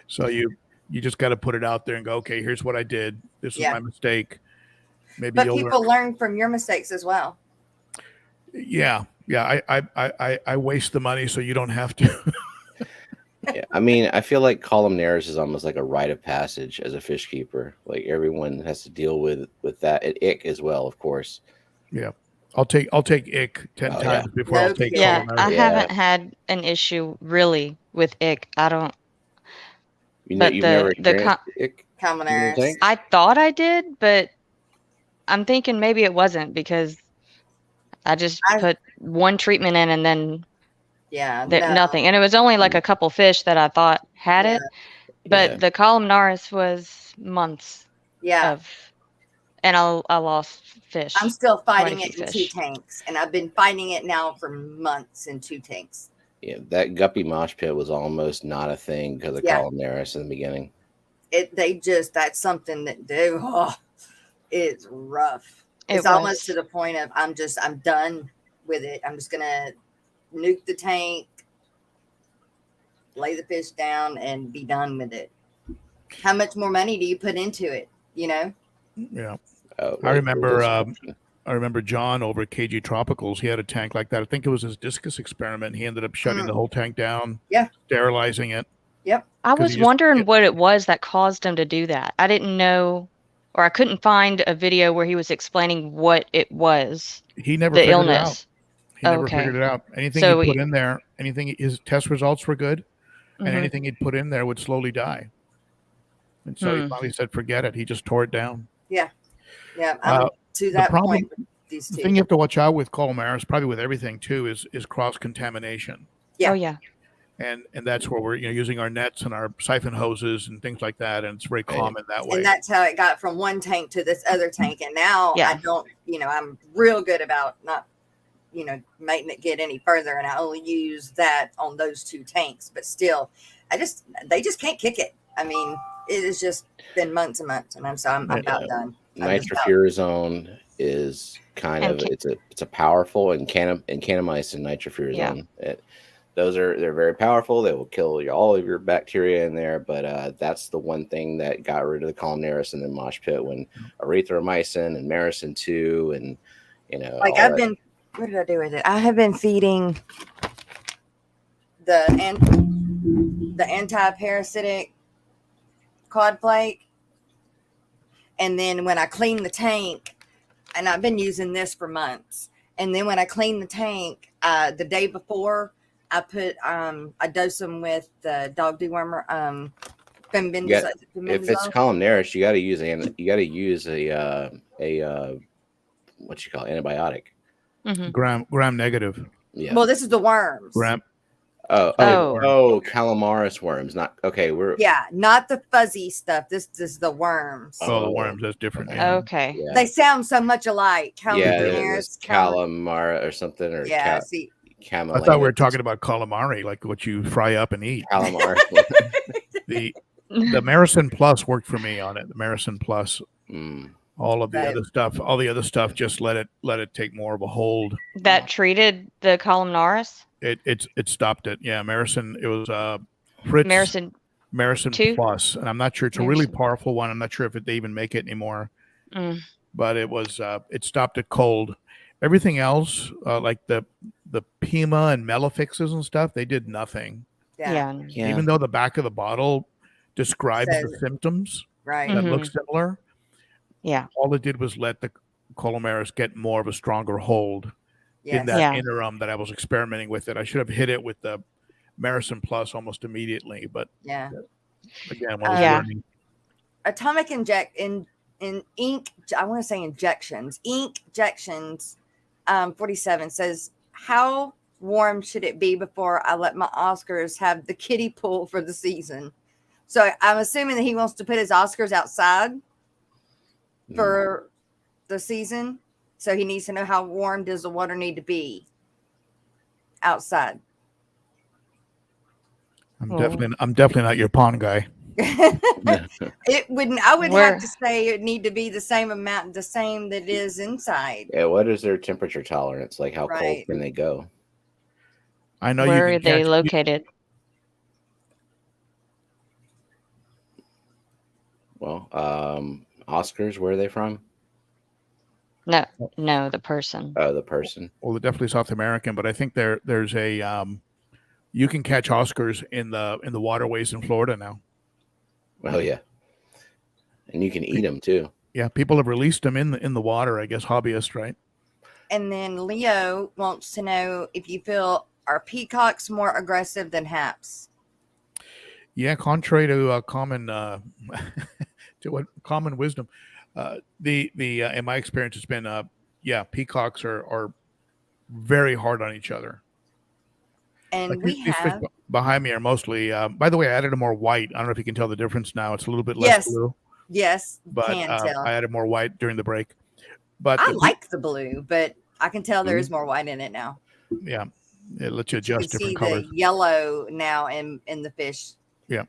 So you just got to put it out there and go, okay, here's what I did. This was my mistake. Maybe but people learn from your mistakes as well. Yeah. I waste the money so you don't have to. Yeah, I mean, I feel like columnaris is almost like a rite of passage as a fish keeper. Like everyone has to deal with that, and ick as well, of course. Yeah, I'll take ick 10 times before I'll take. Yeah, I haven't had an issue really with ick. I don't. You've never ick? Columnaris. I thought I did, but I'm thinking maybe it wasn't because I just put one treatment in and then nothing. And it was only like a couple fish that I thought had it. But the columnaris was months of, and I lost fish. I'm still fighting it in 2 tanks, and I've been fighting it now for months in 2 tanks. Yeah, that guppy mosh pit was almost not a thing because of columnaris in the beginning. That's something that it's rough. It's almost to the point of I'm done with it. I'm just gonna nuke the tank. lay the fish down and be done with it. How much more money do you put into it? You know? Yeah. Like I remember John over at KG Tropicals. He had a tank like that. I think it was his discus experiment. He ended up shutting the whole tank down. Yeah. Sterilizing it. Yep. I was wondering what it was that caused him to do that. I didn't know, or I couldn't find a video where he was explaining what it was. He never the figured illness. it out. He never figured it out. Anything he put in there, his test results were good, and anything he'd put in there would slowly die. And so he finally said, "Forget it." He just tore it down. Yeah. Yeah. I'm to that point with these two. The thing you have to watch out with Colomaris, probably with everything too, is cross contamination. Yeah. Oh yeah. And that's where we're using our nets and our siphon hoses and things like that, and it's very common that way. And that's how it got from one tank to this other tank. And now I don't, I'm real good about not, making it get any further, and I only use that on those two tanks. But still, they just can't kick it. I mean, it has just been months and months, and I'm about done. Nitrofurazone is kind of it's a powerful and kanamycin nitrofurazone. Yeah. They're very powerful. They will kill all of your bacteria in there, but that's the one thing that got rid of the Columnaris in the mosh pit when erythromycin and Maricin 2 and what did I do with it? I have been feeding the anti-parasitic cod flake, and then when I clean the tank, and I've been using this for months, and then when I clean the tank the day before, I put I dose them with the dog dewormer. If it's Columnaris, you got to use a what you call antibiotic. Gram negative. Yeah. Well, this is the worms. Gram. Calamaris worms. Not okay. Not the fuzzy stuff. This is the worms. The worms. That's different. Yeah. Okay. Yeah. They sound so much alike. Calamara or something. Or I thought we were talking about calamari, like what you fry up and eat. Calamari. the Maricin Plus worked for me on it. The Maricin Plus. All the other stuff, just let it take more of a hold. That treated the Columnaris? It stopped it. Yeah, Maricin. It was Fritz Maricin Plus, and I'm not sure. It's a really powerful one. I'm not sure if they even make it anymore. But it was it stopped it cold. Everything else, like the Pima and Melifixes and stuff, they did nothing. Yeah. Even though the back of the bottle describes the symptoms that look similar. Yeah. All it did was let the Colomaris get more of a stronger hold in that interim that I was experimenting with it. I should have hit it with the Maricin Plus almost immediately, but again, learning. Atomic ink. I want to say injections. Ink injections. 47 says, how warm should it be before I let my Oscars have the kiddie pool for the season? So I'm assuming that he wants to put his Oscars outside for the season. So he needs to know how warm does the water need to be outside. I'm definitely not your pond guy. It wouldn't. I would have to say it need to be the same amount, the same that is inside. Yeah. What is their temperature tolerance? Like how cold can they go? I know. Where are they located? Well, Oscars. Where are they from? No, the person. Oh, the person. Well, they're definitely South American, but I think there's a you can catch Oscars in the waterways in Florida now. Oh yeah, and you can eat them too. Yeah, people have released them in the water. I guess hobbyists, right? And then Leo wants to know if you feel are peacocks more aggressive than haps? Yeah, contrary to common common wisdom, the in my experience, it's been peacocks are very hard on each other. And like these fish behind me are mostly. By the way, I added a more white. I don't know if you can tell the difference now. It's a little bit less blue. Yes, but I added more white during the break. But I like the blue, but I can tell there is more white in it now. Yeah, it lets you adjust different colors. The yellow now in the fish. Yeah,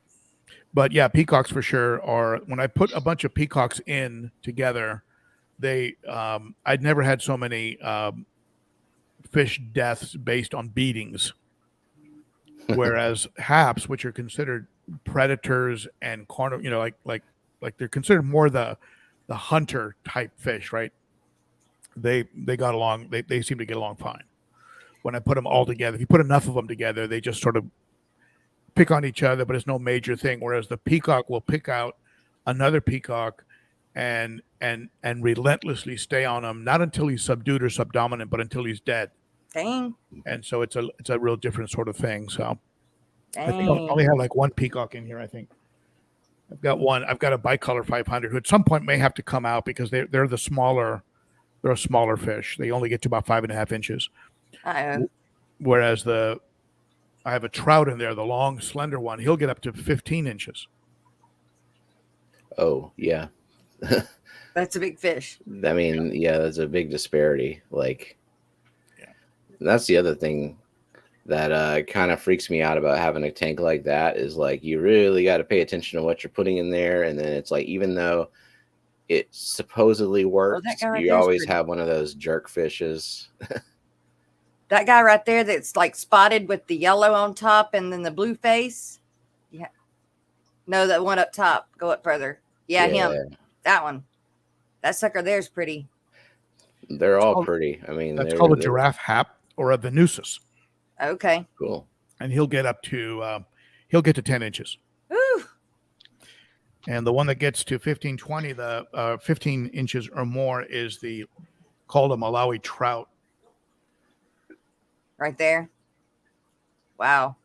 but yeah, peacocks for sure are. When I put a bunch of peacocks in together, they I'd never had so many fish deaths based on beatings. Whereas haps, which are considered predators and like they're considered more the hunter type fish, right? They got along. They seem to get along fine. When I put them all together, if you put enough of them together, they just sort of pick on each other, but it's no major thing. Whereas the peacock will pick out another peacock and relentlessly stay on him, not until he's subdued or subdominant, but until he's dead. Dang. And so it's a real different sort of thing. So Dang. I think I only have like one peacock in here. I think I've got one. I've got a bicolor 500 who at some point may have to come out because they're the smaller. They're a smaller fish. They only get to about 5.5 inches. Whereas I have a trout in there, the long, slender one. He'll get up to 15 inches. Oh, yeah. That's a big fish. I mean, yeah, that's a big disparity. Like, that's the other thing that kind of freaks me out about having a tank like that is like you really got to pay attention to what you're putting in there. And then it's like, even though it supposedly works, you always have one of those jerk fishes. That guy right there that's like spotted with the yellow on top and then the blue face. Yeah. No, that one up top. Go up further. Yeah, him. That one. That sucker there's pretty. They're all pretty. I mean, that's called a giraffe hap or a Venusus. Okay. Cool. And he'll get up to 10 inches. Ooh. And the one that gets to 15, 20, the 15 inches or more is called a Malawi Trout. Right there. Wow.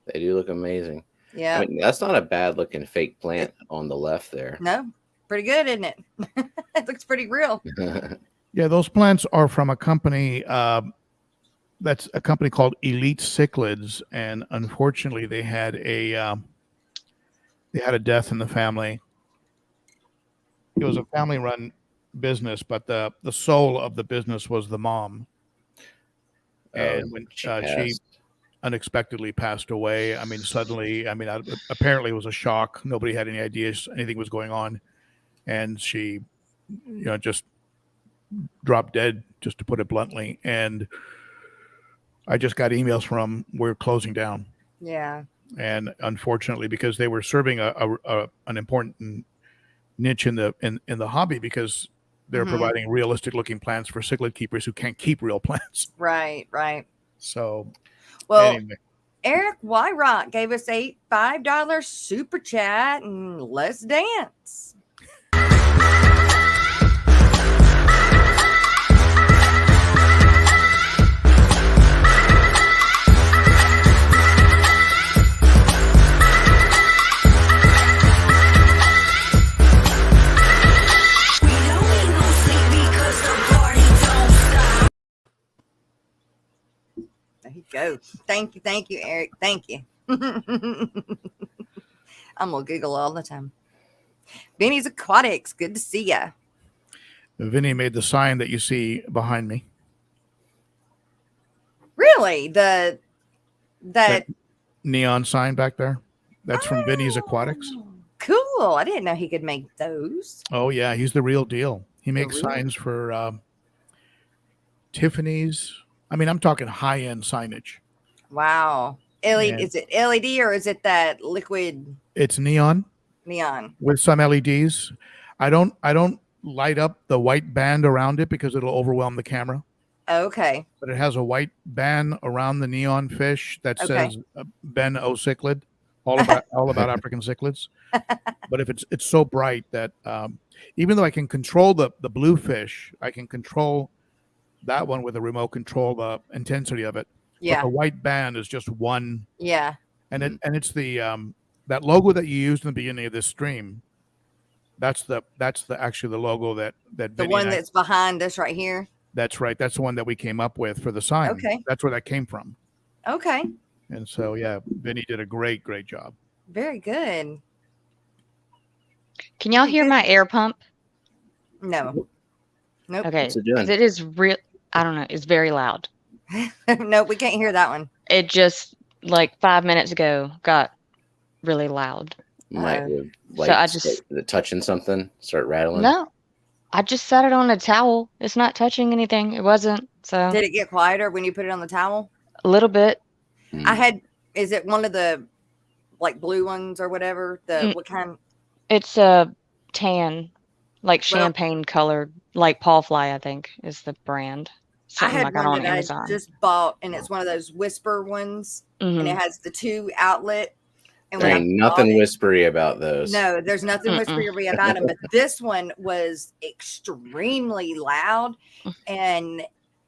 They do look amazing. Yeah. I mean, that's not a bad looking fake plant on the left there. No, pretty good, isn't it? It looks pretty real. Yeah, those plants are from a company that's a company called Elite Cichlids, and unfortunately they had a death in the family. It was a family run business, but the soul of the business was the mom. And when she unexpectedly passed away, I mean, suddenly, apparently it was a shock. Nobody had any ideas anything was going on. And she, just dropped dead, just to put it bluntly. And I just got emails from, we're closing down. Yeah. And unfortunately, because they were serving an important niche in the hobby, because they're providing realistic looking plants for cichlid keepers who can't keep real plants. Right. So, well, anyway. Eric Wyrock gave us a $5 super chat, and let's dance. There you go. Thank you, Eric. Thank you. I'm gonna Google all the time. Vinny's Aquatics. Good to see ya. Vinny made the sign that you see behind me. Really? That neon sign back there? That's from Vinny's Aquatics. Cool. I didn't know he could make those. Oh yeah, he's the real deal. He makes signs for Tiffany's. I mean, I'm talking high-end signage. Wow. LED, is it LED or is it that liquid? It's neon. Neon. With some LEDs. I don't light up the white band around it because it'll overwhelm the camera. Okay. But it has a white band around the neon fish that says Ben O Cichlid, all about African cichlids. But if it's so bright that even though I can control the blue fish, I can control that one with a remote control, the intensity of it. Yeah. But the white band is just one. Yeah. And it's the that logo that you used in the beginning of this stream. That's actually the logo that the one that's behind us right here. That's right. That's the one that we came up with for the sign. Okay. That's where that came from. Okay. And so yeah, Vinny did a great job. Very good. Can y'all hear my air pump? No. Nope. Okay. It is real. I don't know. It's very loud. Nope, we can't hear that one. It just like 5 minutes ago got really loud. Might so I just touching something, start rattling. No, I just set it on a towel. It's not touching anything. It wasn't. So did it get quieter when you put it on the towel? A little bit. I had, is it one of the like blue ones or whatever? What kind? It's a tan, like champagne colored, like Paul Fly, I think is the brand. Something I had like that one on that Amazon. I just bought, and it's one of those whisper ones, and it has the 2 outlet. And there ain't nothing whispery about those. No, there's nothing whispery about them. But this one was extremely loud, and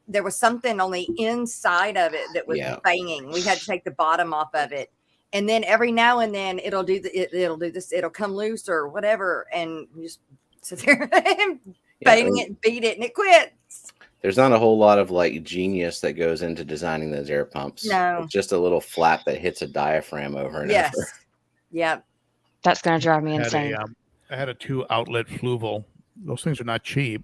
there was something on the inside of it that was banging. We had to take the bottom off of it, and then every now and then it'll do this. It'll come loose or whatever, and you just sit there and bang it, and beat it, and it quits. There's not a whole lot of like genius that goes into designing those air pumps. No, it's just a little flap that hits a diaphragm over and over. Yep. That's going to drive me insane. I had a 2 outlet fluval. Those things are not cheap.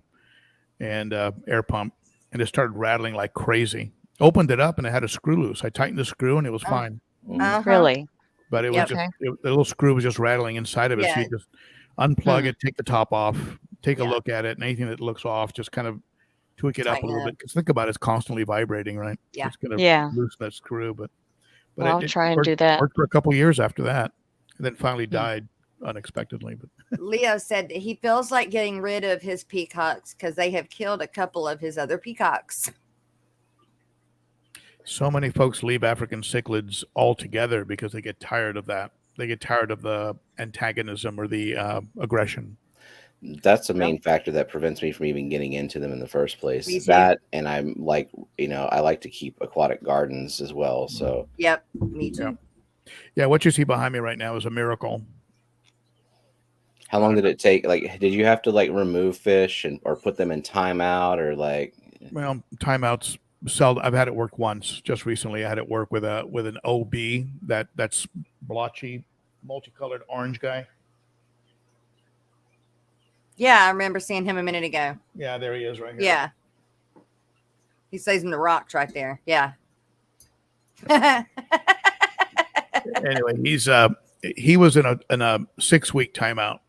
And air pump. And it started rattling like crazy. Opened it up and it had a screw loose. I tightened the screw and it was fine. Really? But it was just, the little screw was just rattling inside of it. So you just unplug it, take the top off, take a look at it. And anything that looks off, just kind of tweak it up a little bit. Because think about it, it's constantly vibrating, right? Yeah. It's going to loosen that screw. But I'll try and do that. Worked for a couple of years after that. And then finally died unexpectedly. But Leo said he feels like getting rid of his peacocks because they have killed a couple of his other peacocks. So many folks leave African cichlids altogether because they get tired of that. They get tired of the antagonism or the aggression. That's the main factor that prevents me from even getting into them in the first place. That, and I'm like, I like to keep aquatic gardens as well. So yep, me too. Yeah, what you see behind me right now is a miracle. How long did it take? Like, did you have to like remove fish or put them in timeout or like? Well, timeouts seldom. I've had it work once just recently. I had it work with an OB that's blotchy, multicolored orange guy. Yeah, I remember seeing him a minute ago. Yeah, there he is right here. Yeah. He stays in the rocks right there. Yeah. Anyway, he was in a 6-week timeout.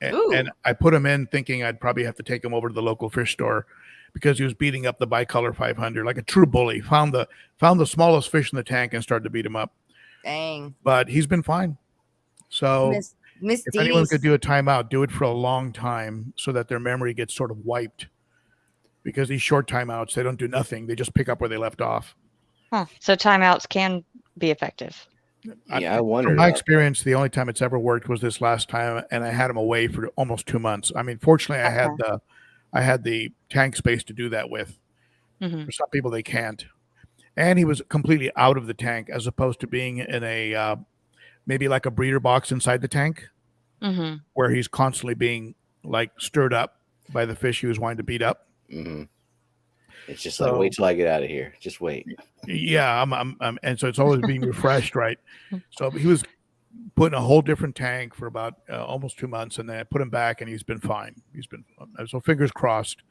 And I put him in thinking I'd probably have to take him over to the local fish store because he was beating up the bicolor 500 like a true bully. Found the smallest fish in the tank and started to beat him up. Dang. But he's been fine. So if anyone could do a timeout, do it for a long time so that their memory gets sort of wiped. Because these short timeouts, they don't do nothing. They just pick up where they left off. Huh. So timeouts can be effective. Yeah, I wonder. From my experience, the only time it's ever worked was this last time, and I had him away for almost 2 months. I mean, fortunately, I had the tank space to do that with. For some people, they can't. And he was completely out of the tank, as opposed to being in a maybe like a breeder box inside the tank, where he's constantly being like stirred up by the fish he was wanting to beat up. It's just like, wait till I get out of here. Just wait. Yeah, and so it's always being refreshed, right? So he was put in a whole different tank for about almost 2 months, and then I put him back, and he's been fine. So fingers crossed.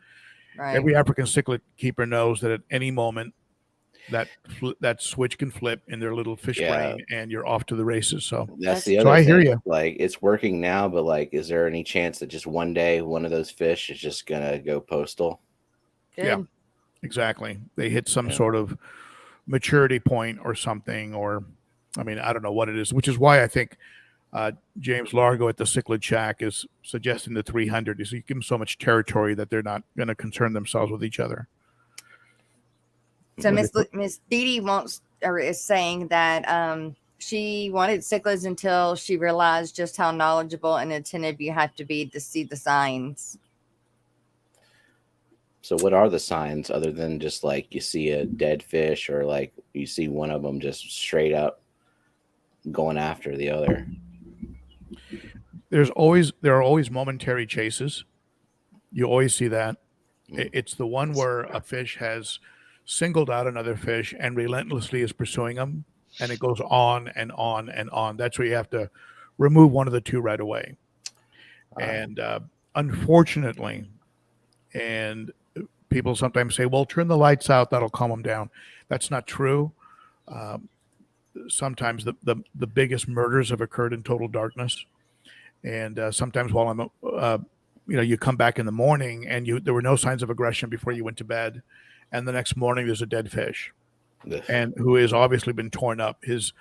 Right. Every African cichlid keeper knows that at any moment that switch can flip in their little fish brain, and you're off to the races. So that's the other thing. I hear you. Like, it's working now, but like, is there any chance that just one day one of those fish is just gonna go postal? Good. Yeah, exactly. They hit some sort of maturity point or something, or I mean, I don't know what it is, which is why I think James Largo at the Cichlid Shack is suggesting the 300 is you give them so much territory that they're not going to concern themselves with each other. So Miss Dee Dee is saying that she wanted cichlids until she realized just how knowledgeable and attentive you have to be to see the signs. So what are the signs other than just like you see a dead fish or like you see one of them just straight up going after the other? There are always momentary chases. You always see that. It's the one where a fish has singled out another fish and relentlessly is pursuing them, and it goes on and on and on. That's where you have to remove one of the two right away. And unfortunately, and people sometimes say, well, turn the lights out, that'll calm them down. That's not true. Sometimes the biggest murders have occurred in total darkness. And sometimes while I'm, you come back in the morning and there were no signs of aggression before you went to bed. And the next morning there's a dead fish. and who has obviously been torn up. His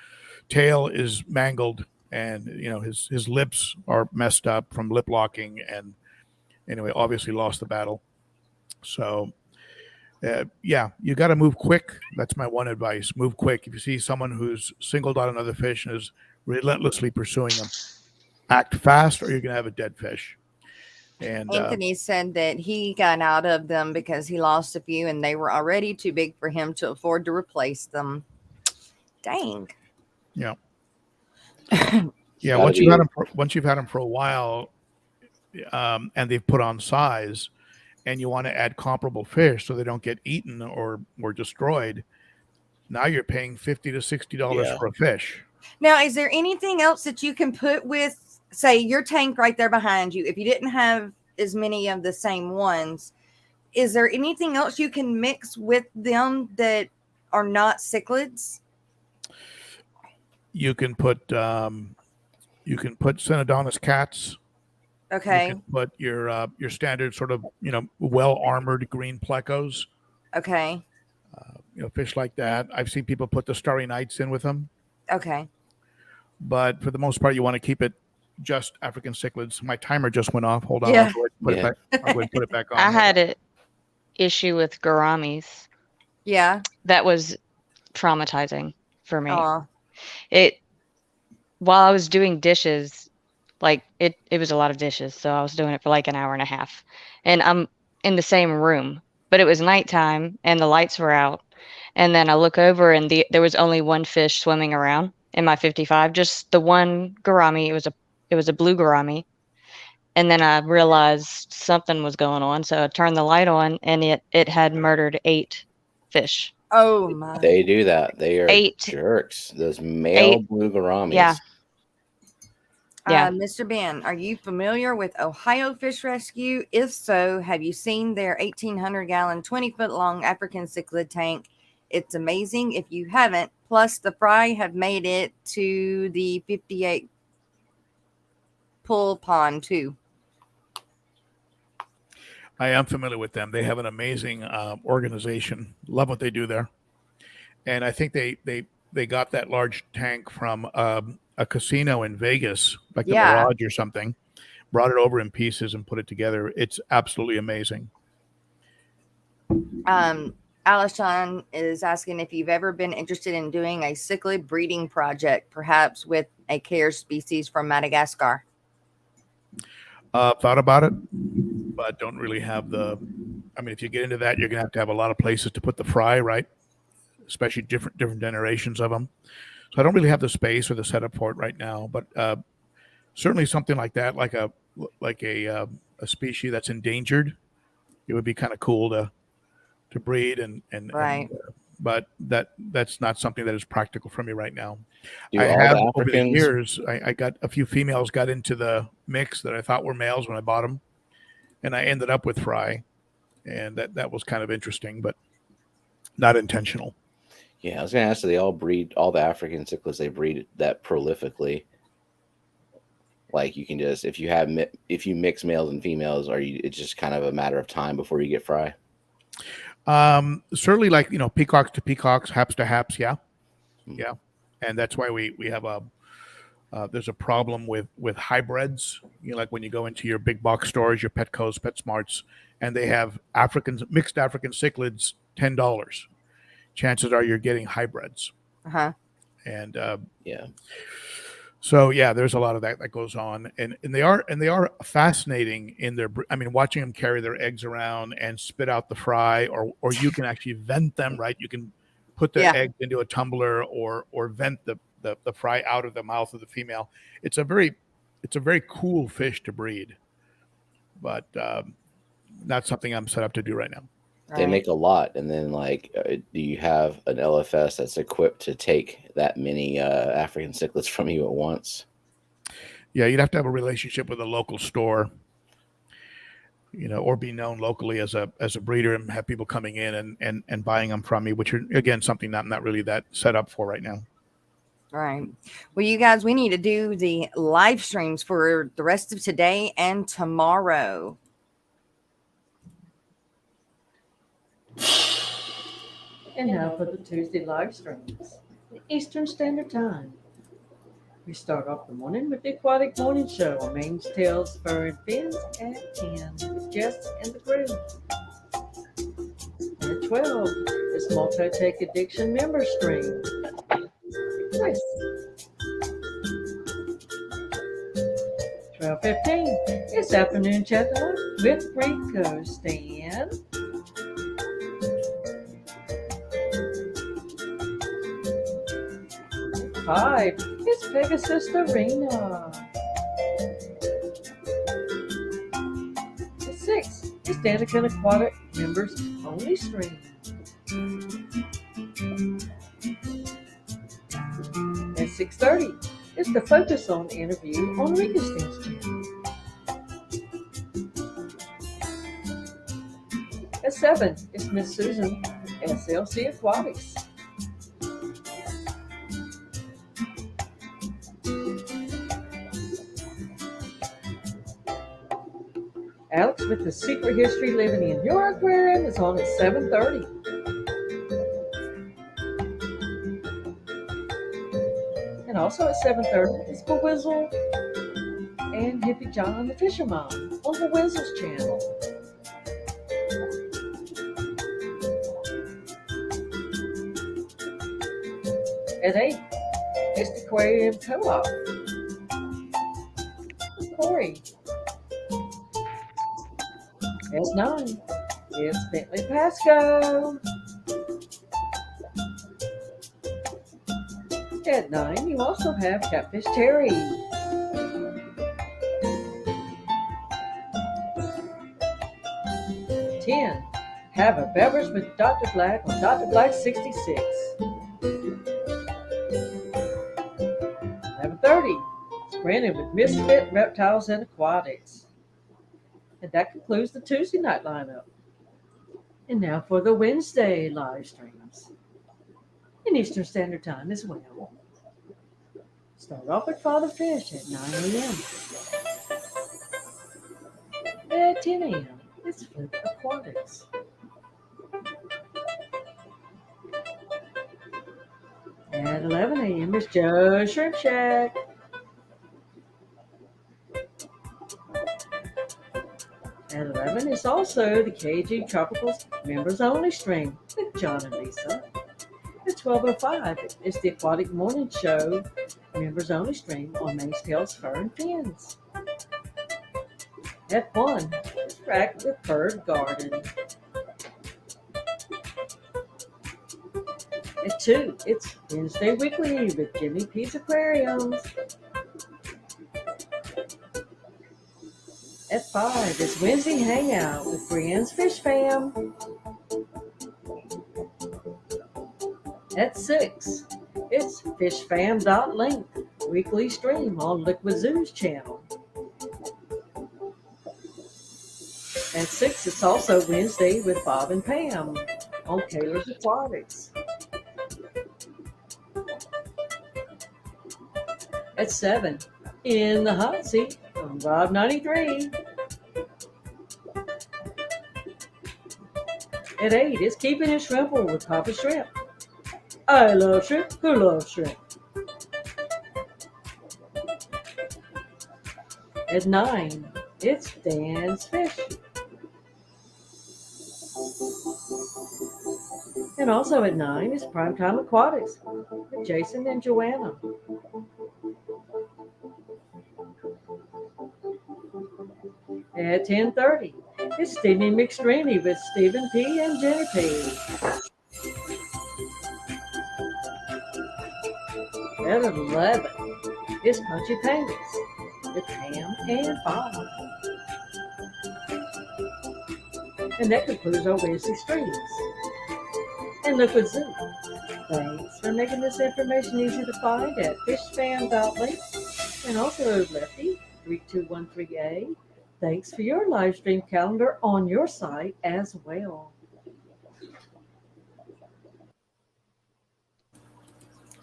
tail is mangled, and his lips are messed up from lip locking, and anyway, obviously lost the battle. So you got to move quick. That's my one advice. Move quick. If you see someone who's singled out another fish and is relentlessly pursuing them, act fast, or you're going to have a dead fish. And Anthony said that he got out of them because he lost a few and they were already too big for him to afford to replace them. Dang. Yeah. Yeah. Once you've had them for a while, and they've put on size, and you want to add comparable fish so they don't get eaten or destroyed, now you're paying $50 to $60 for a fish. Now, is there anything else that you can put with, say, your tank right there behind you? If you didn't have as many of the same ones, is there anything else you can mix with them that are not cichlids? You can put Synodontis cats. Okay. You can put your standard sort of well armored green plecos. Okay. Fish like that. I've seen people put the starry nights in with them. Okay. But for the most part, you want to keep it just African cichlids. My timer just went off. Hold on. Yeah. I'm going to put it back on. I had an issue with gouramis. Yeah. That was traumatizing for me. Aw. While I was doing dishes, like it was a lot of dishes, so I was doing it for like an hour and a half, and I'm in the same room, but it was nighttime and the lights were out, and then I look over and there was only one fish swimming around in my 55, just the one gourami. It was a blue gourami, and then I realized something was going on, so I turned the light on, and it had murdered 8 fish. Oh my! They do that. They are 8 jerks. Those male blue gouramis. Yeah. Yeah. Mr. Ben, are you familiar with Ohio Fish Rescue? If so, have you seen their 1,800-gallon, 20-foot-long African cichlid tank? It's amazing. If you haven't, plus the fry have made it to the 58 pull pond too. I am familiar with them. They have an amazing organization. Love what they do there. And I think they got that large tank from a casino in Vegas, like the Mirage or something, brought it over in pieces and put it together. It's absolutely amazing. Alishon is asking if you've ever been interested in doing a cichlid breeding project, perhaps with a care species from Madagascar. Thought about it, but don't really have if you get into that, you're going to have a lot of places to put the fry, right? Especially different generations of them. So I don't really have the space or the setup for it right now, but certainly something like that, like a species that's endangered, it would be kind of cool to breed and right. But that's not something that is practical for me right now. Do I all have the over the Africans- years, I got a few females got into the mix that I thought were males when I bought them, and I ended up with fry, and that was kind of interesting, but not intentional. Yeah, I was going to ask, they all breed, all the African cichlids, they breed that prolifically. Like you can just, if you mix males and females, it's just kind of a matter of time before you get fry. Certainly, like peacocks to peacocks, haps to haps, yeah, and that's why we have there's a problem with hybrids. Like when you go into your big box stores, your Petco's, PetSmarts, and they have mixed African cichlids, $10. Chances are you're getting hybrids. And so there's a lot of that goes on, and they are fascinating in their. I mean, watching them carry their eggs around and spit out the fry, or you can actually vent them, right? You can put their eggs into a tumbler, or vent the fry out of the mouth of the female. It's a very cool fish to breed, but not something I'm set up to do right now. They make a lot, and then do you have an LFS that's equipped to take that many African cichlids from you at once? Yeah, you'd have to have a relationship with a local store, or be known locally as a breeder and have people coming in and buying them from me, which are again something I'm not really that set up for right now. Right. Well, you guys, we need to do the live streams for the rest of today and tomorrow. And now for the Tuesday live streams, Eastern Standard Time. We start off the morning with the Aquatic Morning Show on Main's Tails, Fur, and Fins at 10 with Jess and the crew. At 12, it's Multi-Take Addiction member stream. Chris. 12:15, it's Afternoon Chat with Rico Stan. Five, it's Pegasus Arena. At 6, it's Danica Aquatic members only stream. At 6:30, it's the Focus On interview on Rickenstein's channel. At 7, it's Miss Susan, SLC Aquatics. Alex with the Secret History Living in Your Aquarium is on at 7:30. And also at 7:30 is Bewizzle and Hippie John the Fisherman on Bewizzle's channel. At 8, it's the Aquarium Co-op. Corey. At 9, it's Bentley Pasco. At 9, you also have Catfish Terry. At 10, have a beverage with Dr. Black on Dr. Black 66. 11:30, it's Brandon with Misfit Reptiles and Aquatics. And that concludes the Tuesday night lineup. And now for the Wednesday live streams in Eastern Standard Time as well. Start off with Father Fish at 9 a.m. At 10 a.m., it's Flip Aquatics. At 11 a.m., it's Joe Shrimp Shack. At 11 is also the KG Tropicals Members Only stream with John and Lisa. At 12:05 is the Aquatic Morning Show Members Only stream on Main's Tails, Fur, and Fins. At 1 is Rack with Bird Garden. At 2, it's Wednesday Weekly with Jimmy P's Aquariums. At 5, it's Wednesday Hangout with Brienne's Fish Fam. At 6, it's fishfam.link weekly stream on Liquid Zoo's channel. At 6, it's also Wednesday with Bob and Pam on Kaler's Aquatics. At 7, in the hot seat on Rob 93. At 8, it's Keeping It Shrimple with Papa Shrimp. I love shrimp, who loves shrimp? At 9, it's Dan's Fish. And also at 9 is Primetime Aquatics with Jason and Joanna. At 10:30, it's Stevie McStreamy with Stephen P. and Jenny P. At 11, it's Punchy Penguins with Pam and Bob. And that concludes our Wednesday streams. And Liquid Zoo. Thanks for making this information easy to find at fishfam.link. And also Lefty 3213A. Thanks for your live stream calendar on your site as well.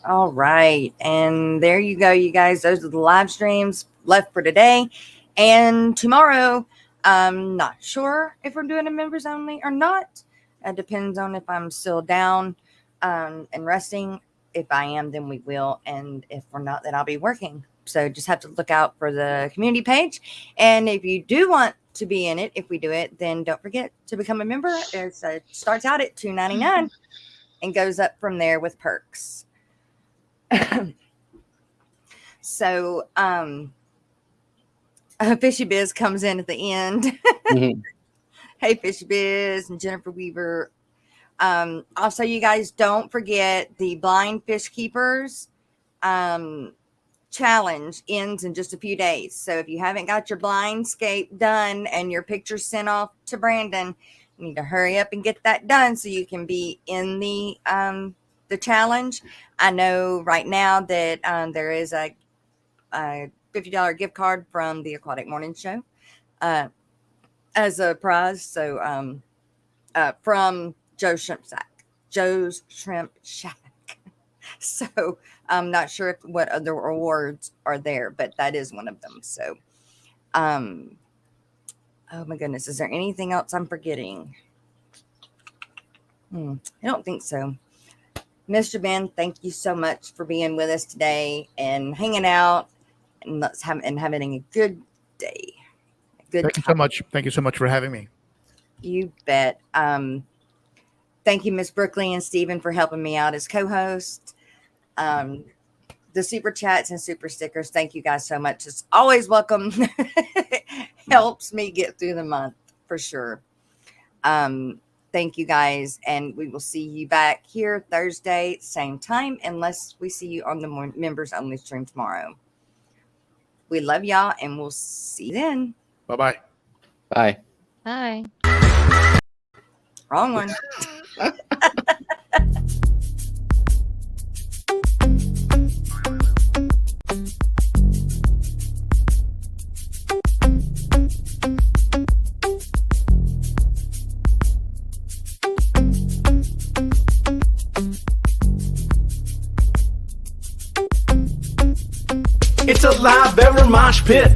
All right. And there you go, you guys. Those are the live streams left for today. And tomorrow, I'm not sure if we're doing a members only or not. It depends on if I'm still down and resting. If I am, then we will. And if we're not, then I'll be working. So just have to look out for the community page. And if you do want to be in it, if we do it, then don't forget to become a member. It starts out at $2.99 and goes up from there with perks. So Fishy Biz comes in at the end. Mm-hmm. Hey, Fishy Biz and Jennifer Weaver. Also, you guys don't forget the Blind Fish Keepers challenge ends in just a few days. So if you haven't got your blindscape done and your pictures sent off to Brandon, you need to hurry up and get that done so you can be in the challenge. I know right now that there is a $50 gift card from the Aquatic Morning Show as a prize. So from Joe's Shrimp Shack. So I'm not sure what other awards are there, but that is one of them. So, oh my goodness, is there anything else I'm forgetting? I don't think so. Mr. Ben, thank you so much for being with us today and hanging out, and having a good day. Thank you so much. Thank you so much for having me. You bet. Thank you, Miss Brooklyn and Stephen, for helping me out as co-host. The super chats and super stickers, thank you guys so much. It's always welcome. Helps me get through the month for sure. Thank you guys, and we will see you back here Thursday, same time, unless we see you on the members only stream tomorrow. We love y'all, and we'll see you then. Bye-bye. Bye. Bye. Wrong one. It's a live ever mosh pit.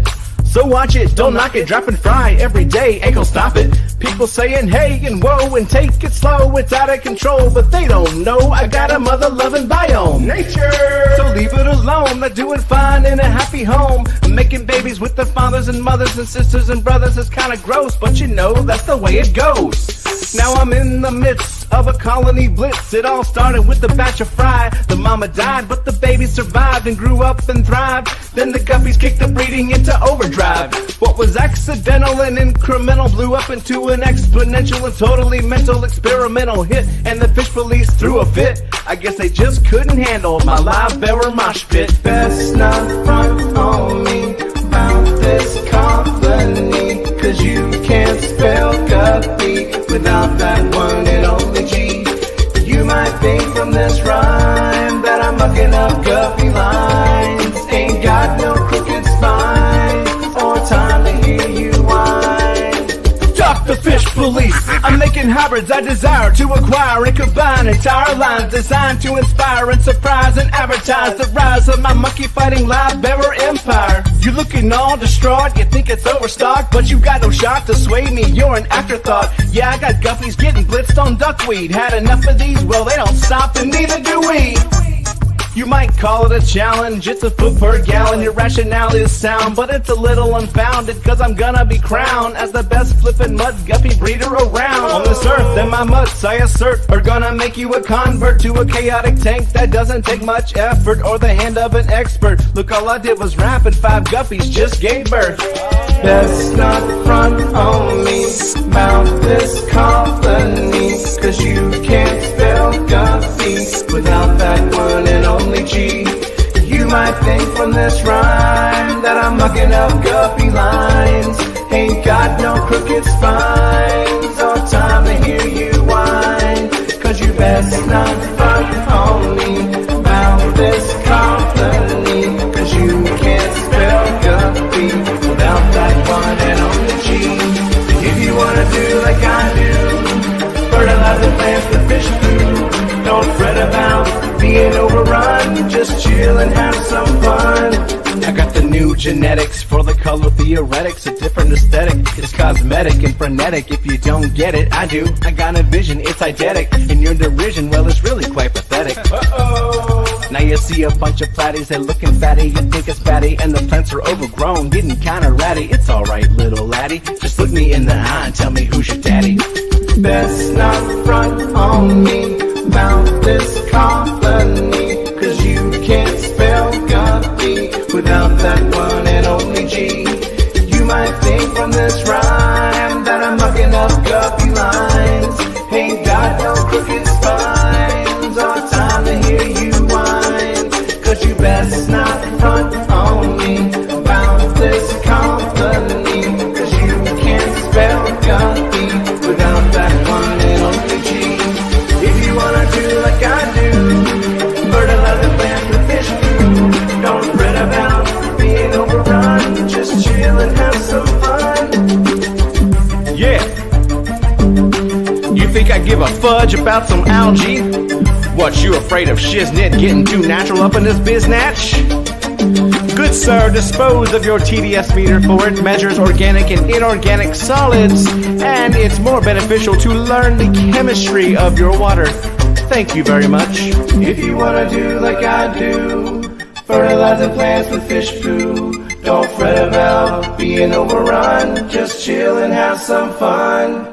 So watch it, don't knock it, drop and fry every day, ain't gon' stop it. People saying hey and whoa and take it slow, it's out of control, but they don't know I got a mother-loving biome. Nature! So leave it alone, they're doing fine in a happy home. Making babies with their fathers and mothers and sisters and brothers is kinda gross, but you know that's the way it goes. Now I'm in the midst of a colony blitz. It all started with the batch of fry. The mama died, but the baby survived and grew up and thrived. Then the guppies kicked the breeding into overdrive. What was accidental and incremental blew up into an exponential and totally mental experimental hit. And the fish police threw a fit. I guess they just couldn't handle my live bearer mosh pit. Best not front on me about this colony, 'cause you can't spell guppy without that one and only G. You might think from this rhyme that I'm mucking up guppy lines. Ain't got no crooked spine or time to hear you whine. Stop the fish police. I'm making hybrids I desire to acquire and combine entire lines designed to inspire and surprise and advertise the rise of my monkey fighting live bearer empire. You looking all distraught, you think it's overstocked, but you got no shot to sway me, you're an afterthought. Yeah, I got guppies getting blitzed on duckweed. Had enough of these, well they don't stop and neither do we. You might call it a challenge, it's a foot per gallon. Your rationale is sound, but it's a little unfounded, 'cause I'm gonna be crowned as the best flippin' mud guppy breeder around on this earth. And my mutts, I assert, are gonna make you a convert to a chaotic tank that doesn't take much effort or the hand of an expert. Look, all I did was rap and 5 guppies just gave birth. Best not front on me about this colony, 'cause you can't spell guppy without that one and only G. You might think from this rhyme that I'm mucking up guppy lines. Ain't got no crooked spines or time to hear you whine, 'cause you best not front on me about this colony, 'cause you can't spell guppy without that one and only G. If you wanna do like I do, fertilize the plants with fish food. Don't fret about being overrun, just chill and have some fun. I got the new Genetics for the color theoretics, a different aesthetic. It's cosmetic and frenetic. If you don't get it, I do. I got a vision, it's eidetic. And your derision, well, it's really quite pathetic. Uh-oh. Now you see a bunch of platties, they're looking fatty. You think it's fatty, and the plants are overgrown, getting kinda ratty. It's alright, little laddie. Just look me in the eye and tell me who's your daddy. Best not front on me about this colony, 'cause you can't spell guppy without that one and only G. You might think from this rhyme that I'm mucking up guppy lines. Ain't got no crooked spines or time to hear you whine, 'cause you best not front on me about this colony, 'cause you can't spell guppy without that one and only G. If you wanna do like I do, fertilize the plants with fish food. Don't fret about being overrun, just chill and have some fun. Yeah. You think I give a fudge about some algae? What, you afraid of shiznit getting too natural up in this biznatch? Good sir, dispose of your TDS meter, for it measures organic and inorganic solids, and it's more beneficial to learn the chemistry of your water. Thank you very much. If you wanna do like I do, fertilize the plants with fish poo. Don't fret about being overrun, just chill and have some fun.